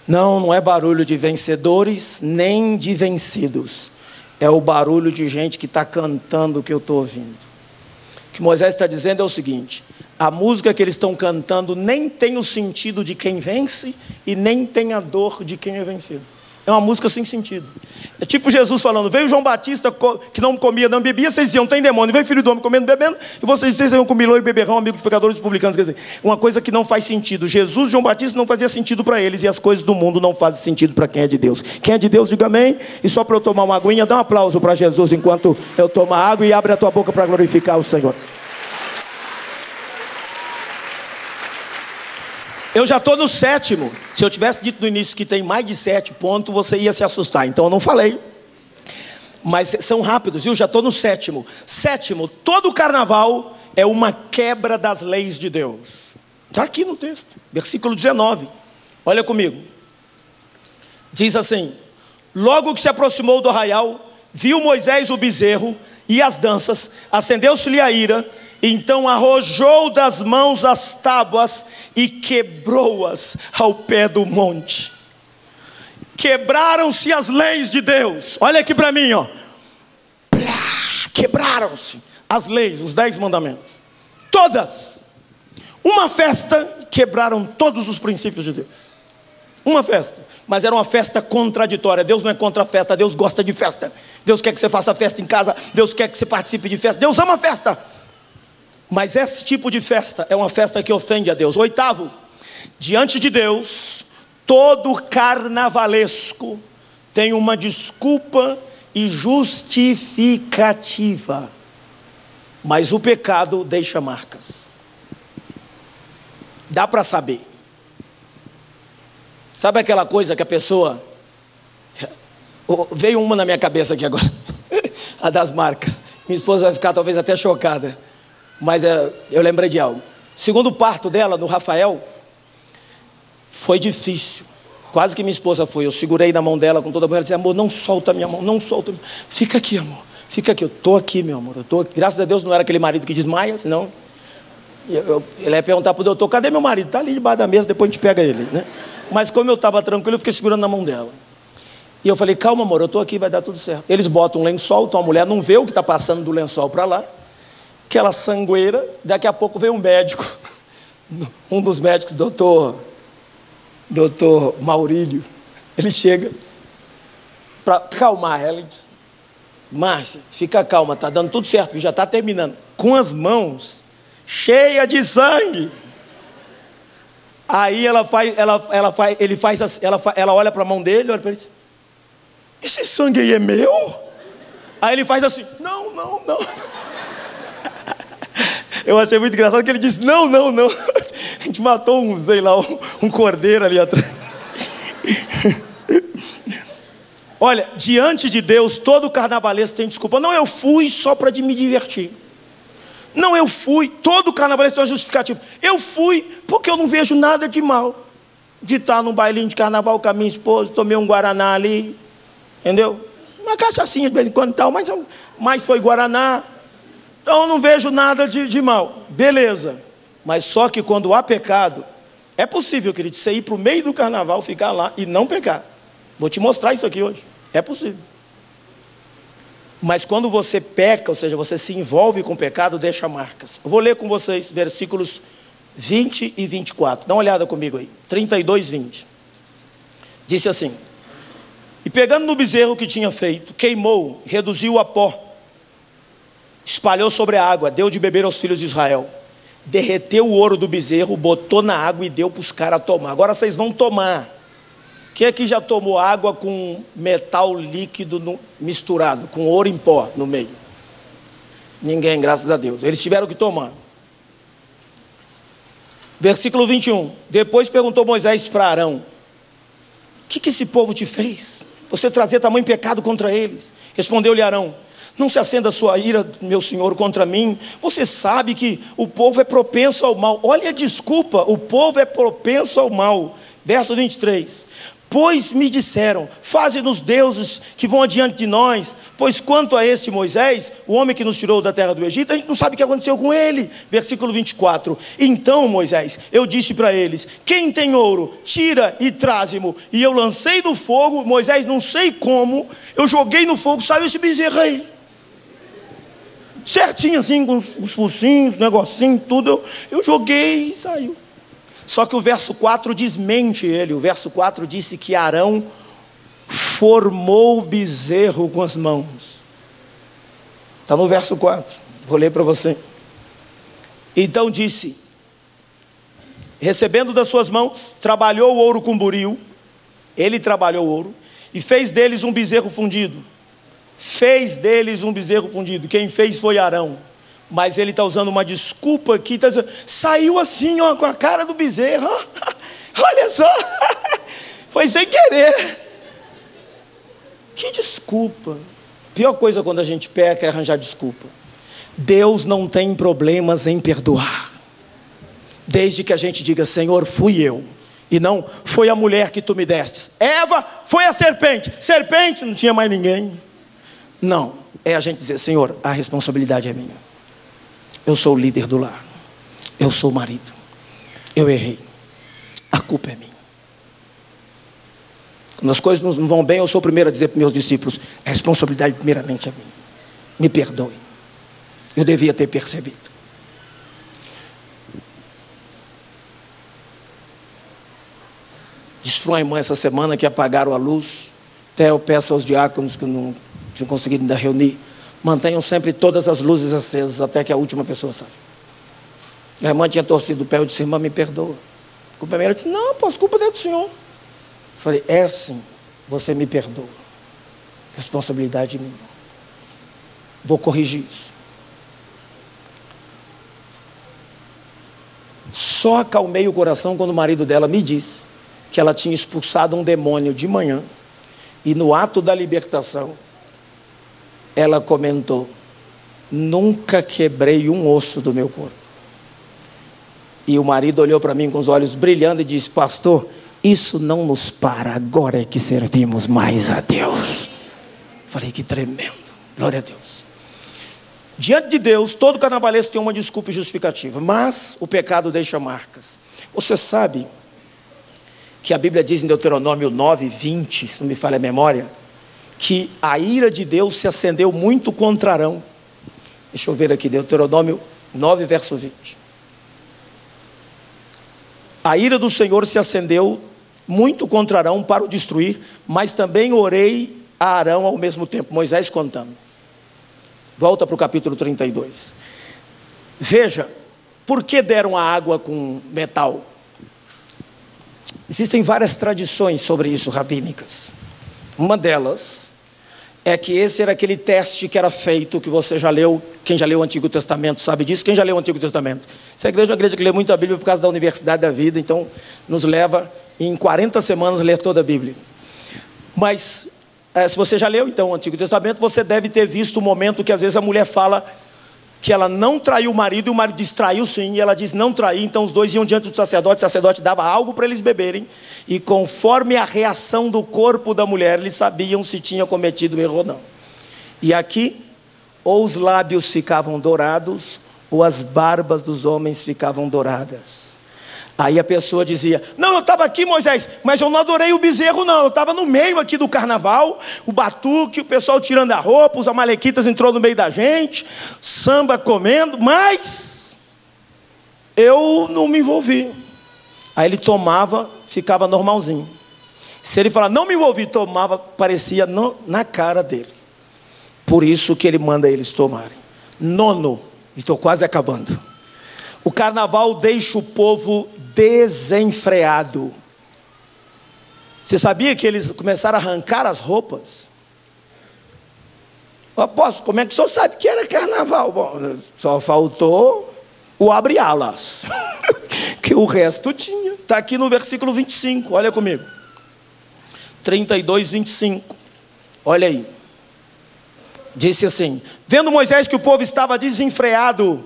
não é barulho de vencedores nem de vencidos, é o barulho de gente que está cantando o que eu estou ouvindo. O que Moisés está dizendo é o seguinte: a música que eles estão cantando nem tem o sentido de quem vence e nem tem a dor de quem é vencido. É uma música sem sentido. É tipo Jesus falando: veio João Batista que não comia, não bebia, vocês diziam tem demônio. Veio filho do homem comendo e bebendo, e vocês iam com milão e beberrão, amigos pecadores e publicanos. Quer dizer, uma coisa que não faz sentido. Jesus, João Batista não fazia sentido para eles, e as coisas do mundo não fazem sentido para quem é de Deus. Quem é de Deus, diga amém. E só para eu tomar uma aguinha, dá um aplauso para Jesus enquanto eu tomo a água, e abre a tua boca para glorificar o Senhor. Eu já estou no sétimo. Se eu tivesse dito no início que tem mais de 7 pontos, você ia se assustar. Então eu não falei. Mas são rápidos, viu? Já estou no sétimo. Sétimo, todo carnaval é uma quebra das leis de Deus. Está aqui no texto, versículo 19. Olha comigo. Diz assim: logo que se aproximou do arraial, viu Moisés o bezerro e as danças, acendeu-se-lhe a ira. Então arrojou das mãos as tábuas e quebrou-as ao pé do monte. Quebraram-se as leis de Deus. Olha aqui para mim, ó. Quebraram-se as leis, os 10 mandamentos. Todas. Uma festa, quebraram todos os princípios de Deus. Uma festa, mas era uma festa contraditória. Deus não é contra a festa, Deus gosta de festa. Deus quer que você faça festa em casa, Deus quer que você participe de festa, Deus ama festa. Mas esse tipo de festa é uma festa que ofende a Deus. Oitavo, Diante de Deus, todo carnavalesco tem uma desculpa e justificativa, mas o pecado deixa marcas. Dá para saber. Sabe aquela coisa que a pessoa... Veio uma na minha cabeça aqui agora, a das marcas. Minha esposa vai ficar talvez até chocada, mas eu lembrei de algo. Segundo o parto dela, no Rafael, foi difícil. Quase que minha esposa foi. Eu segurei na mão dela com toda a mulher e disse: amor, não solta a minha mão, não solta. Fica aqui, amor, fica aqui. Eu estou aqui, meu amor. Graças a Deus não era aquele marido que desmaia, senão ele ia perguntar para o doutor: cadê meu marido? Está ali debaixo da mesa, depois a gente pega ele, né? Mas como eu estava tranquilo, eu fiquei segurando na mão dela. E eu falei: calma, amor, eu estou aqui, vai dar tudo certo. Eles botam um lençol, então a mulher não vê o que está passando do lençol para lá. Aquela sangueira. Daqui a pouco veio um médico, um dos médicos, doutor Maurílio. Ele chega para acalmar ela e diz: Márcia, fica calma, está dando tudo certo, já está terminando. Com as mãos cheias de sangue. Aí ela olha para a mão dele, olha para ele e diz: esse sangue aí é meu? Aí ele faz assim: não. Eu achei muito engraçado que ele disse: não. A gente matou um cordeiro ali atrás. Olha, diante de Deus, todo carnavalesco tem desculpa. Não, eu fui só para me divertir. Não, eu fui. Todo carnavalesco tem uma justificativa. Eu fui porque eu não vejo nada de mal de estar num bailinho de carnaval com a minha esposa, tomei um guaraná ali, entendeu? Uma cachaçinha de vez em quando e tal, mas foi guaraná. Então eu não vejo nada de mal. Beleza. Mas só que quando há pecado, é possível, querido, você ir para o meio do carnaval, ficar lá e não pecar. Vou te mostrar isso aqui hoje. É possível. Mas quando você peca, ou seja, você se envolve com o pecado, deixa marcas. Eu vou ler com vocês versículos 20 e 24. Dá uma olhada comigo aí. 32, 20. Disse assim: e pegando no bezerro que tinha feito, queimou, reduziu a pó, espalhou sobre a água, deu de beber aos filhos de Israel. Derreteu o ouro do bezerro, botou na água e deu para os caras tomar. Agora vocês vão tomar. Quem aqui já tomou água com metal líquido misturado, com ouro em pó no meio? Ninguém, graças a Deus. Eles tiveram que tomar. Versículo 21. Depois perguntou Moisés para Arão: o que esse povo te fez? Você trazia tamanho pecado contra eles. Respondeu-lhe Arão: não se acenda a sua ira, meu senhor, contra mim. Você sabe que o povo é propenso ao mal. Olha a desculpa: o povo é propenso ao mal. Verso 23. Pois me disseram: faze-nos deuses que vão adiante de nós, pois quanto a este Moisés, o homem que nos tirou da terra do Egito, a gente não sabe o que aconteceu com ele. Versículo 24. Então, Moisés, eu disse para eles: quem tem ouro, tira e traze-mo. E eu lancei no fogo. Moisés, não sei como, eu joguei no fogo, saiu esse bezerro aí, certinho assim, com os focinhos, negocinho, tudo. Eu joguei e saiu. Só que o verso 4 desmente ele. O verso 4 disse que Arão formou o bezerro com as mãos. Está no verso 4. Vou ler para você. Então disse: recebendo das suas mãos, trabalhou o ouro com buril. Ele trabalhou o ouro e fez deles um bezerro fundido. Fez deles um bezerro fundido. Quem fez foi Arão. Mas ele está usando uma desculpa aqui, está dizendo: saiu assim, ó, com a cara do bezerro. Olha só, foi sem querer. Que desculpa. Pior coisa quando a gente peca é arranjar desculpa. Deus não tem problemas em perdoar, desde que a gente diga: Senhor, fui eu, e não foi a mulher que tu me destes. Eva, foi a serpente. Serpente, não tinha mais ninguém. Não, é a gente dizer: Senhor, a responsabilidade é minha. Eu sou o líder do lar. Eu sou o marido. Eu errei. A culpa é minha. Quando as coisas não vão bem, eu sou o primeiro a dizer para meus discípulos: a responsabilidade primeiramente é minha. Me perdoe. Eu devia ter percebido. Disse para uma irmã essa semana que apagaram a luz. Até eu peço aos diáconos que não tinham conseguido ainda reunir: mantenham sempre todas as luzes acesas até que a última pessoa saia. A irmã tinha torcido o pé. Eu disse: irmã, me perdoa. Culpa é minha. Ela disse, não, apóstolo, culpa não é do senhor. Eu falei, é assim, você me perdoa. Responsabilidade minha. Vou corrigir isso. Só acalmei o coração quando o marido dela me disse que ela tinha expulsado um demônio de manhã e no ato da libertação ela comentou, nunca quebrei um osso do meu corpo. E o marido olhou para mim com os olhos brilhando e disse, pastor, isso não nos para, agora é que servimos mais a Deus. Falei, que tremendo, glória a Deus. Diante de Deus, todo carnavalesco tem uma desculpa e justificativa, mas o pecado deixa marcas. Você sabe que a Bíblia diz em Deuteronômio 9:20, se não me falha a memória, que a ira de Deus se acendeu muito contra Arão. Deixa eu ver aqui, Deuteronômio 9, verso 20. A ira do Senhor se acendeu muito contra Arão para o destruir, mas também orei a Arão ao mesmo tempo. Moisés contando. Volta para o capítulo 32. Veja, por que deram a água com metal? Existem várias tradições sobre isso, rabínicas. Uma delas é que esse era aquele teste que era feito, que você já leu, quem já leu o Antigo Testamento sabe disso. Quem já leu o Antigo Testamento? Essa igreja é uma igreja que lê muito a Bíblia por causa da Universidade da Vida, então nos leva em 40 semanas a ler toda a Bíblia. Mas se você já leu então o Antigo Testamento, você deve ter visto o momento que às vezes a mulher fala que ela não traiu o marido, e o marido diz, traiu sim, e ela diz, não traí. Então os dois iam diante do sacerdote, o sacerdote dava algo para eles beberem, e conforme a reação do corpo da mulher, eles sabiam se tinha cometido erro ou não. E aqui, ou os lábios ficavam dourados, ou as barbas dos homens ficavam douradas. Aí a pessoa dizia, não, eu estava aqui, Moisés, mas eu não adorei o bezerro não, eu estava no meio aqui do carnaval, o batuque, o pessoal tirando a roupa, os amalequitas entrou no meio da gente, samba comendo, mas eu não me envolvi. Aí ele tomava, ficava normalzinho. Se ele falar, não me envolvi, tomava, parecia na cara dele. Por isso que ele manda eles tomarem. Nono, estou quase acabando. O carnaval deixa o povo desenfreado. Você sabia que eles começaram a arrancar as roupas? Apóstolo, como é que o senhor sabe que era carnaval? Bom, só faltou o abre-alas, que o resto tinha. Está aqui no versículo 25, olha comigo. 32, 25. Olha aí. Disse assim, vendo Moisés que o povo estava desenfreado,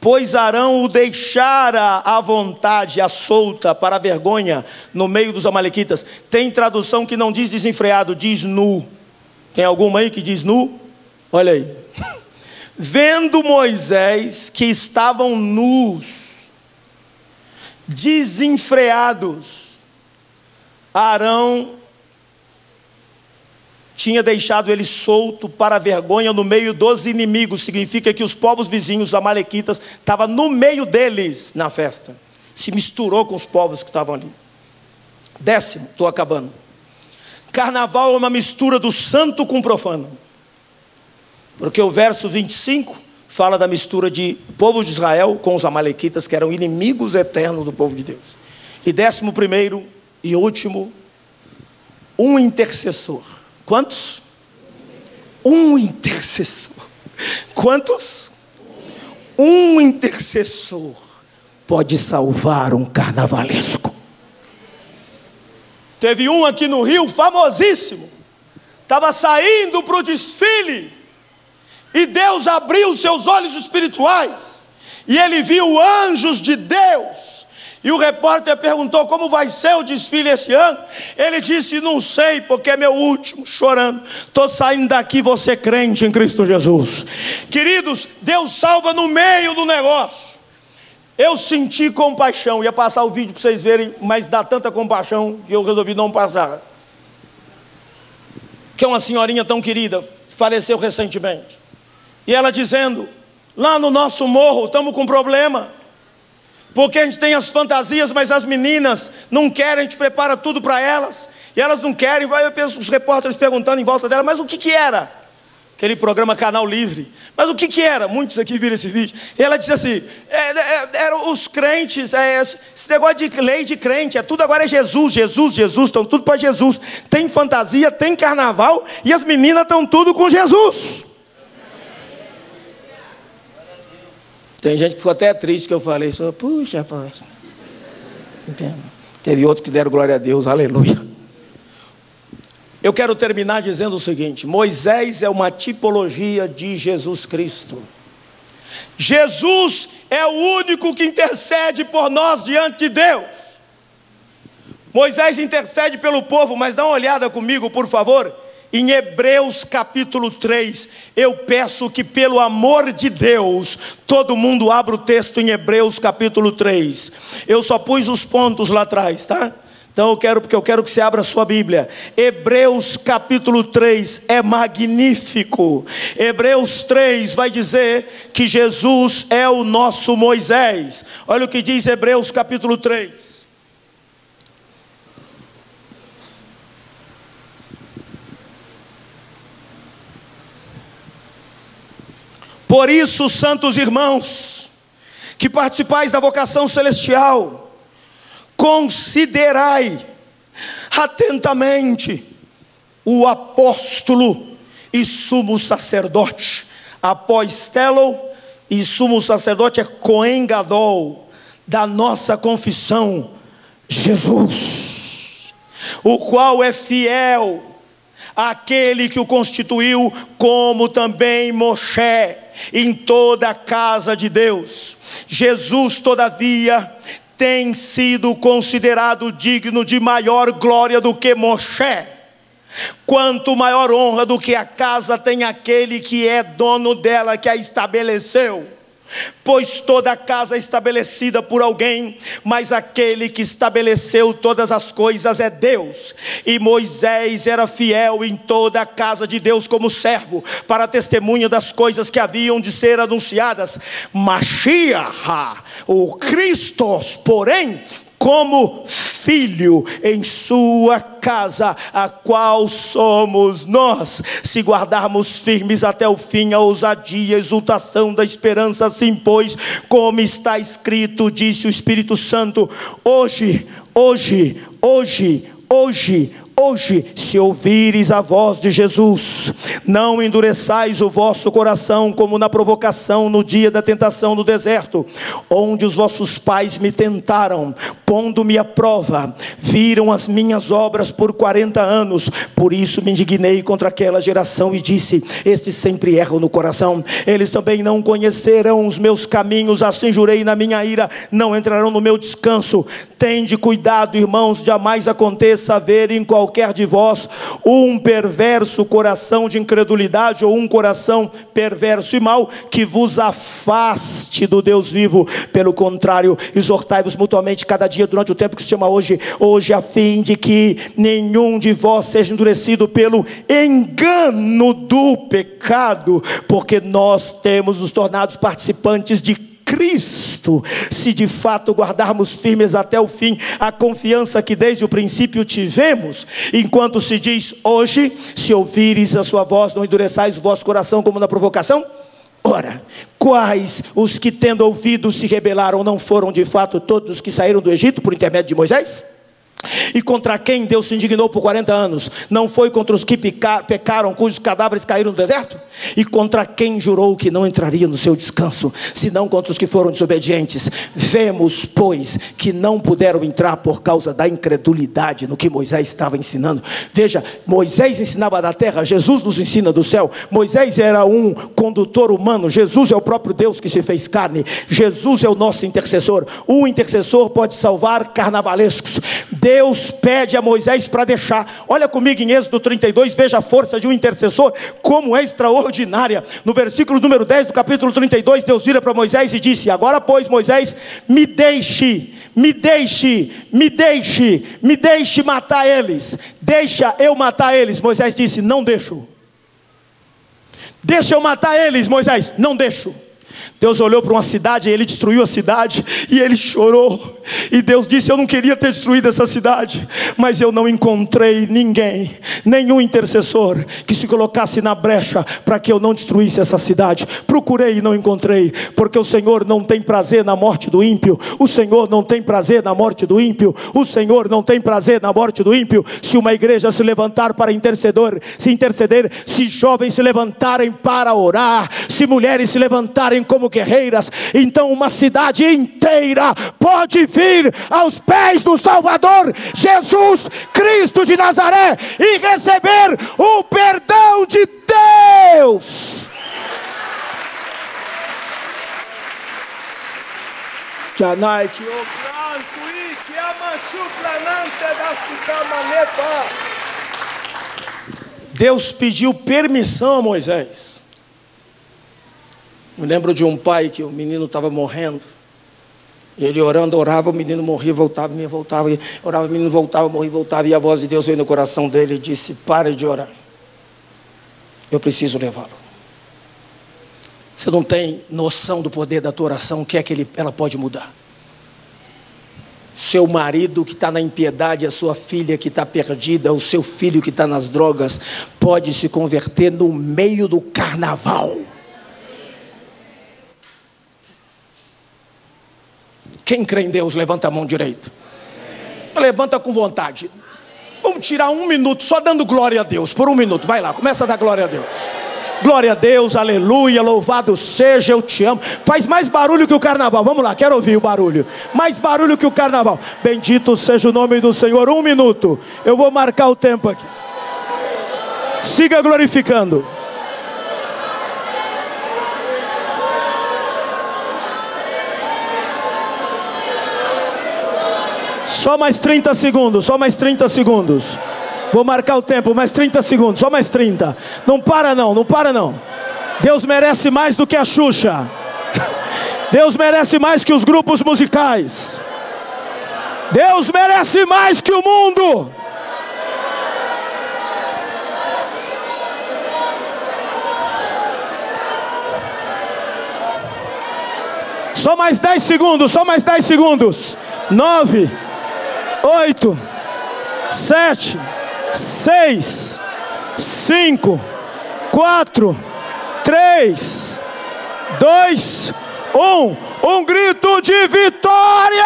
pois Arão o deixara à vontade, à solta, para a vergonha, no meio dos amalequitas. Tem tradução que não diz desenfreado, diz nu. Tem alguma aí que diz nu? Olha aí. Vendo Moisés que estavam nus, desenfreados, Arão tinha deixado ele solto para a vergonha no meio dos inimigos. Significa que os povos vizinhos, os amalequitas, estavam no meio deles na festa. Se misturou com os povos que estavam ali. 10º, estou acabando. Carnaval é uma mistura do santo com o profano. Porque o verso 25 fala da mistura de povo de Israel com os amalequitas, que eram inimigos eternos do povo de Deus. E 11º e último, um intercessor. Quantos? Um intercessor. Quantos? Um intercessor pode salvar um carnavalesco. Teve um aqui no Rio, famosíssimo. Estava saindo para o desfile. E Deus abriu os seus olhos espirituais. E ele viu anjos de Deus. E o repórter perguntou, como vai ser o desfile esse ano? Ele disse, não sei, porque é meu último, chorando. Estou saindo daqui, você crente em Cristo Jesus. Queridos, Deus salva no meio do negócio. Eu senti compaixão, ia passar o vídeo para vocês verem, mas dá tanta compaixão que eu resolvi não passar. Que é uma senhorinha tão querida, faleceu recentemente. E ela dizendo, lá no nosso morro estamos com problema. Porque a gente tem as fantasias, mas as meninas não querem, a gente prepara tudo para elas. E elas não querem, vai os repórteres perguntando em volta dela, mas o que era? aquele programa Canal Livre. Mas o que era? Muitos aqui viram esse vídeo. E ela disse assim, eram os crentes, esse negócio de lei de crente, tudo agora é Jesus, Jesus, Jesus, estão tudo para Jesus. Tem fantasia, tem carnaval, e as meninas estão tudo com Jesus. Tem gente que ficou até triste que eu falei isso. Puxa, rapaz. Teve outros que deram glória a Deus, aleluia. Eu quero terminar dizendo o seguinte: Moisés é uma tipologia de Jesus Cristo. Jesus é o único que intercede por nós diante de Deus. Moisés intercede pelo povo, mas dá uma olhada comigo, por favor, em Hebreus capítulo 3. Eu peço que, pelo amor de Deus, todo mundo abra o texto em Hebreus capítulo 3. Eu só pus os pontos lá atrás, tá? Então eu quero que você abra a sua Bíblia. Hebreus capítulo 3 é magnífico. Hebreus 3 vai dizer que Jesus é o nosso Moisés. Olha o que diz Hebreus capítulo 3. Por isso, santos irmãos, que participais da vocação celestial, considerai atentamente o apóstolo e sumo sacerdote, apóstolo e sumo sacerdote é Cohen Gadol, da nossa confissão, Jesus, o qual é fiel àquele que o constituiu, como também Moshe, em toda a casa de Deus. Jesus, todavia, tem sido considerado digno de maior glória do que Moshe. Quanto maior honra do que a casa tem aquele que é dono dela, que a estabeleceu. Pois toda a casa é estabelecida por alguém, mas aquele que estabeleceu todas as coisas é Deus. E Moisés era fiel em toda a casa de Deus como servo, para testemunha das coisas que haviam de ser anunciadas. Mashiach, o Cristo, porém, como filho em sua casa, a qual somos nós, se guardarmos firmes até o fim a ousadia e a exultação da esperança, assim pois, como está escrito, disse o Espírito Santo, hoje, se ouvires a voz de Jesus, não endureçais o vosso coração, como na provocação no dia da tentação no deserto, onde os vossos pais me tentaram, pondo-me à prova, viram as minhas obras por 40 anos, por isso me indignei contra aquela geração e disse, estes sempre erram no coração, eles também não conhecerão os meus caminhos, assim jurei na minha ira, não entrarão no meu descanso. Tende cuidado, irmãos, jamais aconteça haver em qualquer de vós um perverso coração de incredulidade, ou um coração perverso e mau, que vos afaste do Deus vivo. Pelo contrário, exortai-vos mutuamente cada dia durante o tempo que se chama hoje, a fim de que nenhum de vós seja endurecido pelo engano do pecado, porque nós temos nos tornado participantes de Cristo, se de fato guardarmos firmes até o fim a confiança que desde o princípio tivemos. Enquanto se diz hoje, se ouvires a sua voz, não endureçais o vosso coração como na provocação. Ora, quais os que tendo ouvido se rebelaram? Não foram de fato todos os que saíram do Egito por intermédio de Moisés? E contra quem Deus se indignou por 40 anos? Não foi contra os que pecaram, cujos cadáveres caíram no deserto? E contra quem jurou que não entraria no seu descanso, senão contra os que foram desobedientes? Vemos, pois, que não puderam entrar por causa da incredulidade no que Moisés estava ensinando. Veja, Moisés ensinava da terra, Jesus nos ensina do céu. Moisés era um condutor humano, Jesus é o próprio Deus que se fez carne. Jesus é o nosso intercessor. Um intercessor pode salvar carnavalescos. Deus pede a Moisés para deixar. Olha comigo em Êxodo 32, veja a força de um intercessor, como é extraordinária. No versículo número 10 do capítulo 32, Deus vira para Moisés e disse, agora pois Moisés, me deixe matar eles, deixa eu matar eles. Moisés disse, não deixo. Deixa eu matar eles, Moisés, não deixo. Deus olhou para uma cidade e ele destruiu a cidade, e ele chorou. E Deus disse: eu não queria ter destruído essa cidade, mas eu não encontrei ninguém, nenhum intercessor que se colocasse na brecha para que eu não destruísse essa cidade. Procurei e não encontrei, porque o Senhor não tem prazer na morte do ímpio. O Senhor não tem prazer na morte do ímpio. O Senhor não tem prazer na morte do ímpio. Se uma igreja se levantar para interceder, se jovens se levantarem para orar, se mulheres se levantarem como guerreiras, então uma cidade inteira pode vir aos pés do Salvador Jesus Cristo de Nazaré e receber o perdão de Deus. Janai que o branco e que a manchuplanante da sucamaneta. Deus pediu permissão a Moisés. Me lembro de um pai que o menino estava morrendo. Ele orando, orava, o menino morria, voltava, orava, o menino voltava, morria, voltava. E a voz de Deus veio no coração dele e disse: pare de orar, eu preciso levá-lo. Você não tem noção do poder da tua oração, o que é que ela pode mudar. Seu marido que está na impiedade, a sua filha que está perdida, o seu filho que está nas drogas, pode se converter no meio do carnaval. Quem crê em Deus, levanta a mão direita. Levanta com vontade. Vamos tirar 1 minuto, só dando glória a Deus, por 1 minuto, vai lá, começa a dar glória a Deus. Glória a Deus, aleluia, louvado seja, eu te amo. Faz mais barulho que o carnaval, vamos lá, quero ouvir o barulho. Mais barulho que o carnaval. Bendito seja o nome do Senhor. 1 minuto, eu vou marcar o tempo aqui. Siga glorificando. Só mais 30 segundos, só mais 30 segundos. Vou marcar o tempo, mais 30 segundos, só mais 30. Não para não, não para não. Deus merece mais do que a Xuxa. Deus merece mais que os grupos musicais. Deus merece mais que o mundo. Só mais 10 segundos, só mais 10 segundos. 9, 8, 7, 6, 5, 4, 3, 2, 1. Um grito de vitória!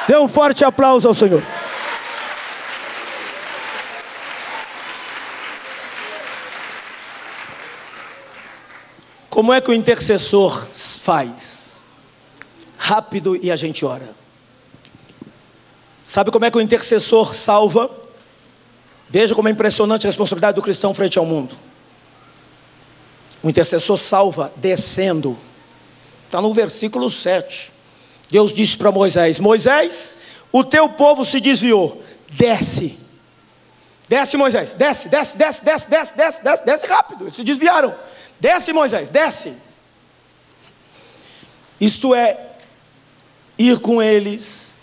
Dê um forte aplauso ao Senhor. Como é que o intercessor faz? Rápido e a gente ora. Sabe como é que o intercessor salva? Veja como é impressionante a responsabilidade do cristão frente ao mundo. O intercessor salva descendo. Está no versículo 7. Deus disse para Moisés: Moisés, o teu povo se desviou. Desce. Desce, Moisés. Desce, desce, desce, desce, desce, desce, desce, desce rápido. Eles se desviaram. Desce, Moisés, desce. Isto é, ir com eles,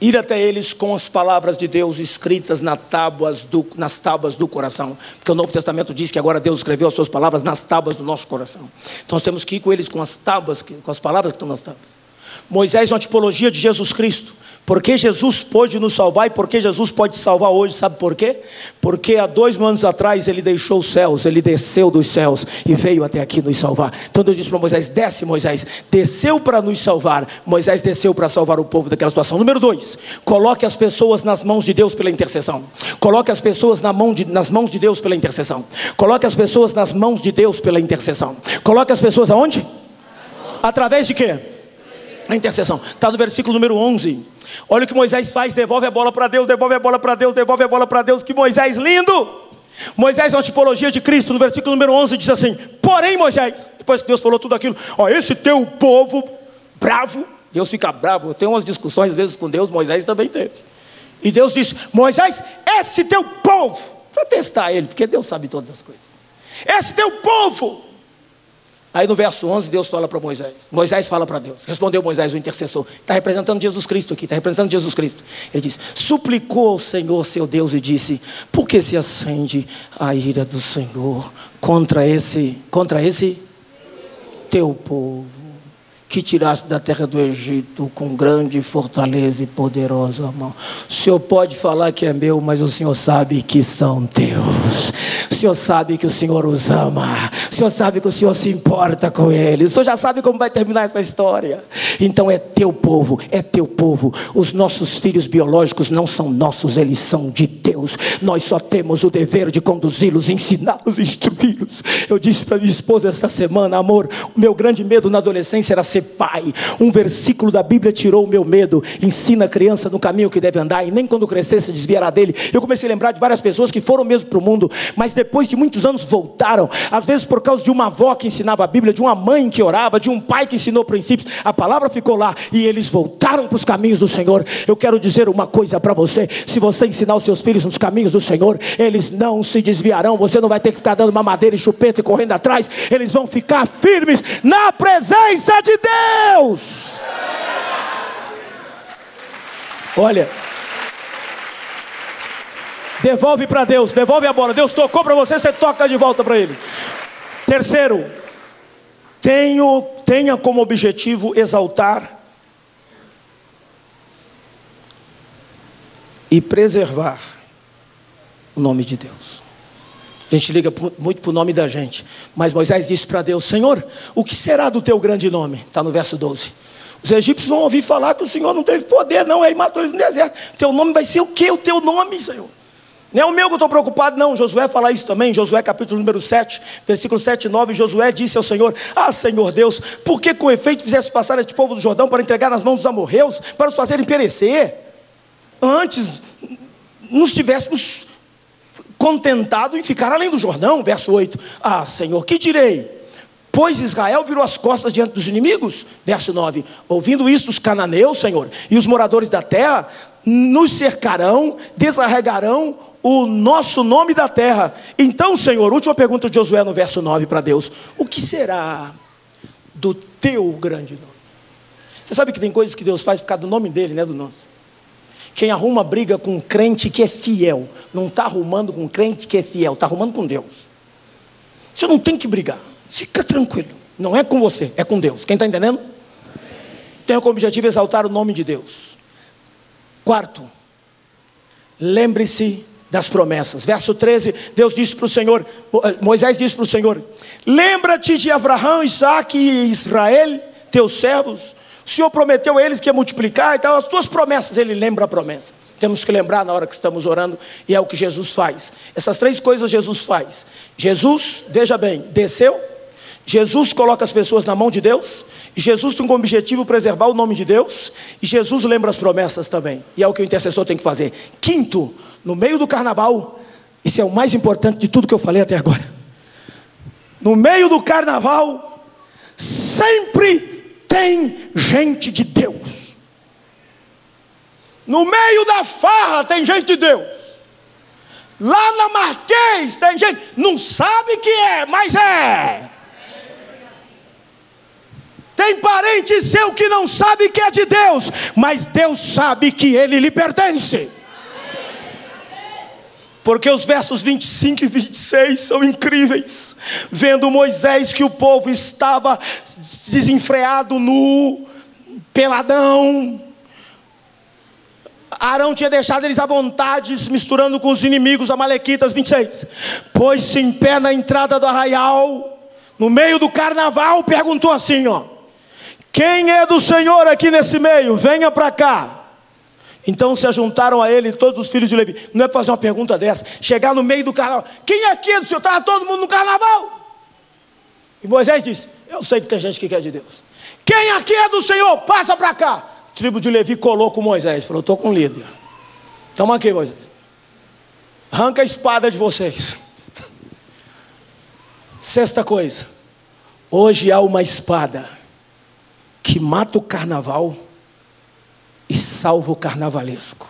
ir até eles com as palavras de Deus escritas nas tábuas do coração. Porque o Novo Testamento diz que agora Deus escreveu as suas palavras nas tábuas do nosso coração. Então nós temos que ir com eles com as tábuas, com as palavras que estão nas tábuas. Moisés é uma tipologia de Jesus Cristo. Porque Jesus pôde nos salvar e porque Jesus pode salvar hoje, sabe por quê? Porque há 2.000 anos atrás ele deixou os céus, ele desceu dos céus e veio até aqui nos salvar. Então Deus disse para Moisés: desce, Moisés. Desceu para nos salvar. Moisés desceu para salvar o povo daquela situação. Número 2, coloque as pessoas nas mãos de Deus pela intercessão. Coloque as pessoas nas mãos de Deus pela intercessão. Coloque as pessoas nas mãos de Deus pela intercessão. Coloque as pessoas aonde? Através de quê? A intercessão. Está no versículo número 11. Olha o que Moisés faz: devolve a bola para Deus, devolve a bola para Deus, devolve a bola para Deus. Que Moisés lindo! Moisés é uma tipologia de Cristo. No versículo número 11 diz assim: porém, Moisés, depois que Deus falou tudo aquilo, ó, esse teu povo bravo, Deus fica bravo. Eu tenho umas discussões às vezes com Deus, Moisés também teve. E Deus disse: Moisés, esse teu povo, para testar ele, porque Deus sabe todas as coisas, esse teu povo. Aí no verso 11 Deus fala para Moisés, Moisés fala para Deus, respondeu Moisés, o intercessor, está representando Jesus Cristo aqui, está representando Jesus Cristo. Ele diz: suplicou ao Senhor seu Deus e disse: por que se acende a ira do Senhor contra esse teu povo? que tiraste da terra do Egito com grande fortaleza e poderosa mão. O Senhor pode falar que é meu, mas o Senhor sabe que são teus. O Senhor sabe que o Senhor os ama. O Senhor sabe que o Senhor se importa com eles. O Senhor já sabe como vai terminar essa história. Então é teu povo, é teu povo. Os nossos filhos biológicos não são nossos, eles são de Deus. Nós só temos o dever de conduzi-los, ensiná-los, instruí-los. Eu disse para minha esposa essa semana: amor, o meu grande medo na adolescência era ser pai. Um versículo da Bíblia tirou o meu medo. Ensina a criança no caminho que deve andar, e nem quando crescer se desviará dele. Eu comecei a lembrar de várias pessoas que foram mesmo para o mundo, mas depois de muitos anos voltaram, às vezes por causa de uma avó que ensinava a Bíblia, de uma mãe que orava, de um pai que ensinou princípios. A palavra ficou lá e eles voltaram para os caminhos do Senhor. Eu quero dizer uma coisa para você: se você ensinar os seus filhos nos caminhos do Senhor, eles não se desviarão. Você não vai ter que ficar dando mamadeira e chupeta e correndo atrás. Eles vão ficar firmes na presença de Deus. Olha, devolve para Deus, devolve a bola. Deus tocou para você, você toca de volta para Ele. Terceiro, tenha como objetivo exaltar e preservar o nome de Deus. A gente liga muito para o nome da gente, mas Moisés disse para Deus: Senhor, o que será do teu grande nome? Está no verso 12. Os egípcios vão ouvir falar que o Senhor não teve poder, não, aí matou eles no deserto. Teu nome vai ser o quê? O teu nome, Senhor. Não é o meu que eu estou preocupado, não. Josué fala isso também. Josué capítulo número 7, versículo 7 e 9. Josué disse ao Senhor: ah, Senhor Deus, por que com efeito fizesse passar este povo do Jordão para entregar nas mãos dos amorreus, para os fazerem perecer? Antes nos tivéssemos contentado em ficar além do Jordão. Verso 8. Ah, Senhor, que direi? Pois Israel virou as costas diante dos inimigos. Verso 9. Ouvindo isso, os cananeus, Senhor, e os moradores da terra nos cercarão, desarregarão o nosso nome da terra. Então, Senhor, última pergunta de Josué no verso 9 para Deus: o que será do teu grande nome? Você sabe que tem coisas que Deus faz por causa do nome dele, não é do nosso. Quem arruma briga com um crente que é fiel, não está arrumando com um crente que é fiel, está arrumando com Deus. Você não tem que brigar, fica tranquilo. Não é com você, é com Deus. Quem está entendendo? Tenha como objetivo exaltar o nome de Deus. Quarto, lembre-se das promessas. Verso 13, Deus disse para o Senhor, Moisés disse para o Senhor: lembra-te de Abraão, Isaque e Israel, teus servos. O Senhor prometeu a eles que ia multiplicar e tal. As tuas promessas, Ele lembra a promessa. Temos que lembrar na hora que estamos orando, e é o que Jesus faz. Essas três coisas Jesus faz. Jesus, veja bem, desceu. Jesus coloca as pessoas na mão de Deus. E Jesus tem como objetivo preservar o nome de Deus. E Jesus lembra as promessas também. E é o que o intercessor tem que fazer. Quinto, no meio do carnaval, isso é o mais importante de tudo que eu falei até agora. No meio do carnaval, sempre tem gente de Deus. No meio da farra tem gente de Deus. Lá na Marquês tem gente, não sabe que é, mas é. Tem parente seu que não sabe que é de Deus, mas Deus sabe que ele lhe pertence. Porque os versos 25 e 26 são incríveis. Vendo Moisés que o povo estava desenfreado, nu, peladão, Arão tinha deixado eles à vontade, se misturando com os inimigos amalequitas. 26. Pôs-se em pé na entrada do arraial, no meio do carnaval, perguntou assim, ó: quem é do Senhor aqui nesse meio? Venha para cá. Então se ajuntaram a ele todos os filhos de Levi. Não é para fazer uma pergunta dessa, chegar no meio do carnaval: quem aqui é do Senhor? Estava todo mundo no carnaval. E Moisés disse: eu sei que tem gente que quer de Deus. Quem aqui é do Senhor? Passa para cá. A tribo de Levi colou com Moisés, falou: estou com o líder. Toma aqui, Moisés, arranca a espada de vocês. Sexta coisa: hoje há uma espada que mata o carnaval e salva o carnavalesco.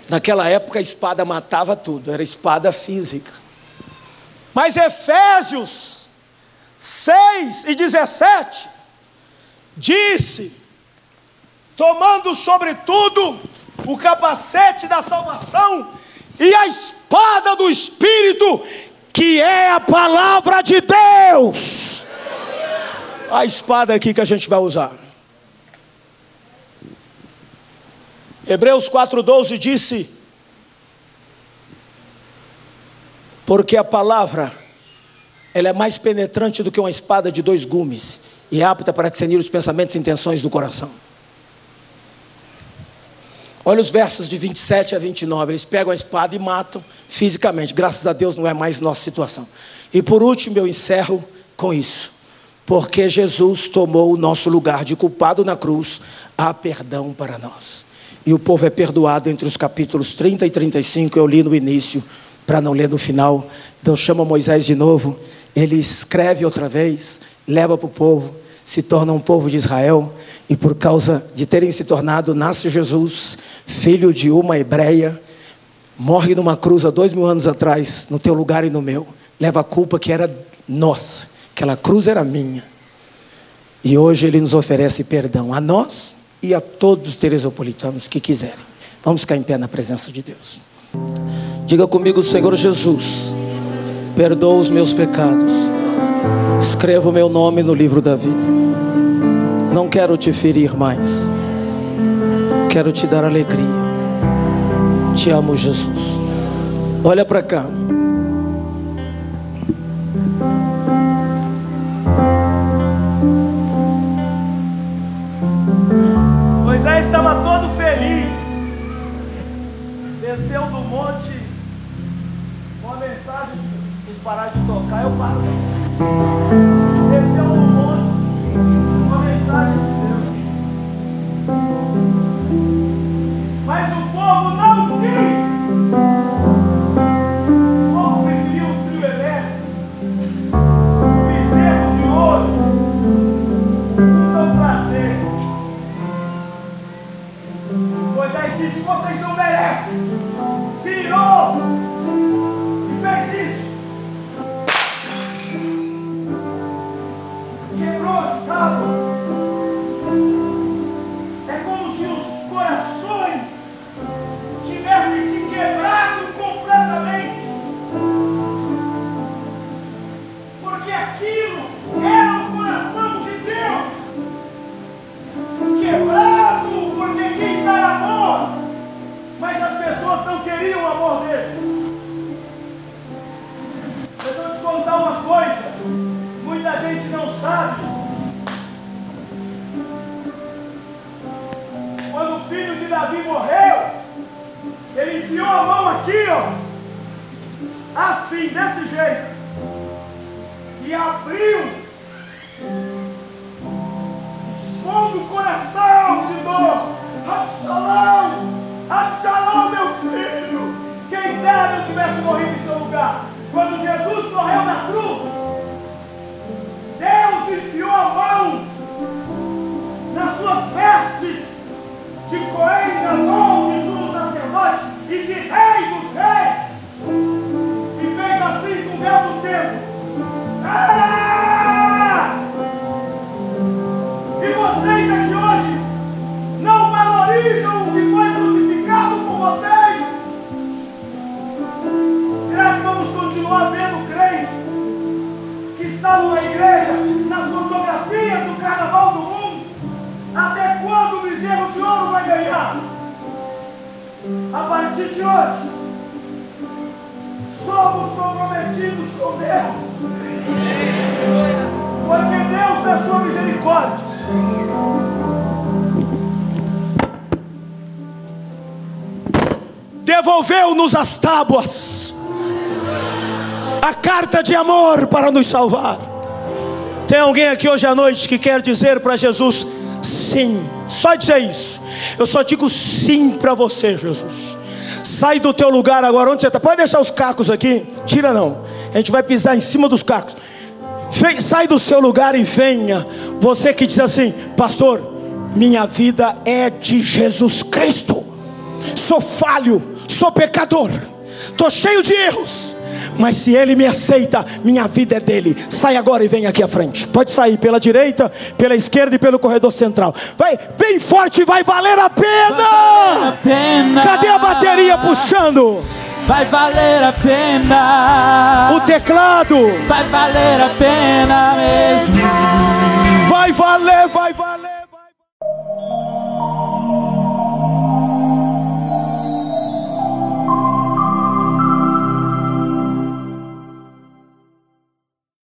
Naquela época a espada matava tudo, era espada física. Mas Efésios 6 e 17 disse: tomando sobretudo o capacete da salvação e a espada do Espírito, que é a palavra de Deus. a espada aqui que a gente vai usar. Hebreus 4:12 disse: porque a palavra, ela é mais penetrante do que uma espada de 2 gumes, e é apta para discernir os pensamentos e intenções do coração. Olha os versos de 27 a 29, eles pegam a espada e matam fisicamente. Graças a Deus não é mais nossa situação. E por último eu encerro com isso: porque Jesus tomou o nosso lugar de culpado na cruz, há perdão para nós. E o povo é perdoado entre os capítulos 30 e 35, eu li no início, para não ler no final. Deus chama Moisés de novo, ele escreve outra vez, leva para o povo, se torna um povo de Israel. E por causa de terem se tornado, nasce Jesus, filho de uma hebreia, morre numa cruz há 2000 anos atrás, no teu lugar e no meu, leva a culpa que era nossa, aquela cruz era minha. E hoje ele nos oferece perdão a nós e a todos os teresopolitanos que quiserem. Vamos ficar em pé na presença de Deus. Diga comigo: Senhor Jesus, perdoa os meus pecados, escreva o meu nome no livro da vida. Não quero te ferir mais, quero te dar alegria. Te amo, Jesus. Olha para cá. Moisés estava todo feliz, desceu do monte com a mensagem. Vocês pararam de tocar, eu paro. Desceu do monte com a mensagem de Deus, mas o povo não quis. O povo preferiu o trio elétrico, o bezerro de ouro, o prazer. Moisés disse: vocês não merecem. Se irou e fez isso. Quebrou as tábuas. É como se os corações tivessem se quebrado completamente, porque aquilo era o coração de Deus, quebrado porque quis dar amor, mas as pessoas não queriam o amor dele. Mas eu vou te contar uma coisa, muita gente não sabe. Quando o filho de Davi morreu, ele enfiou a mão aqui, ó, assim, desse jeito, e abriu, expondo o coração de dor. Absalão, Absalão, meu filho, quem dera eu tivesse morrido em seu lugar. Quando Jesus morreu na cruz, Deus enfiou a mão nas suas vestes de Cohen Gadol, de sumo sacerdote e de rei dos reis, e fez assim com o véu do templo. E vocês aqui hoje não valorizam o que foi crucificado por vocês? Será que vamos continuar vendo crentes que estavam na igreja nas fotografias do carnaval do mundo? Até quando o bezerro de ouro vai ganhar? A partir de hoje, somos comprometidos com Deus, porque Deus, na sua misericórdia, devolveu-nos as tábuas, a carta de amor para nos salvar. Tem alguém aqui hoje à noite que quer dizer para Jesus sim? Só dizer isso. Eu só digo sim para você, Jesus. Sai do teu lugar agora, onde você está. Pode deixar os cacos aqui, tira não, a gente vai pisar em cima dos cacos. Sai do seu lugar e venha. Você que diz assim: pastor, minha vida é de Jesus Cristo, sou falho, sou pecador, estou cheio de erros, mas se Ele me aceita, minha vida é dele. Sai agora e vem aqui à frente. Pode sair pela direita, pela esquerda e pelo corredor central. Vai bem forte, vai valer a pena. Vai valer a pena. Cadê a bateria puxando? Vai valer a pena. O teclado. Vai valer a pena mesmo. Vai valer, vai valer.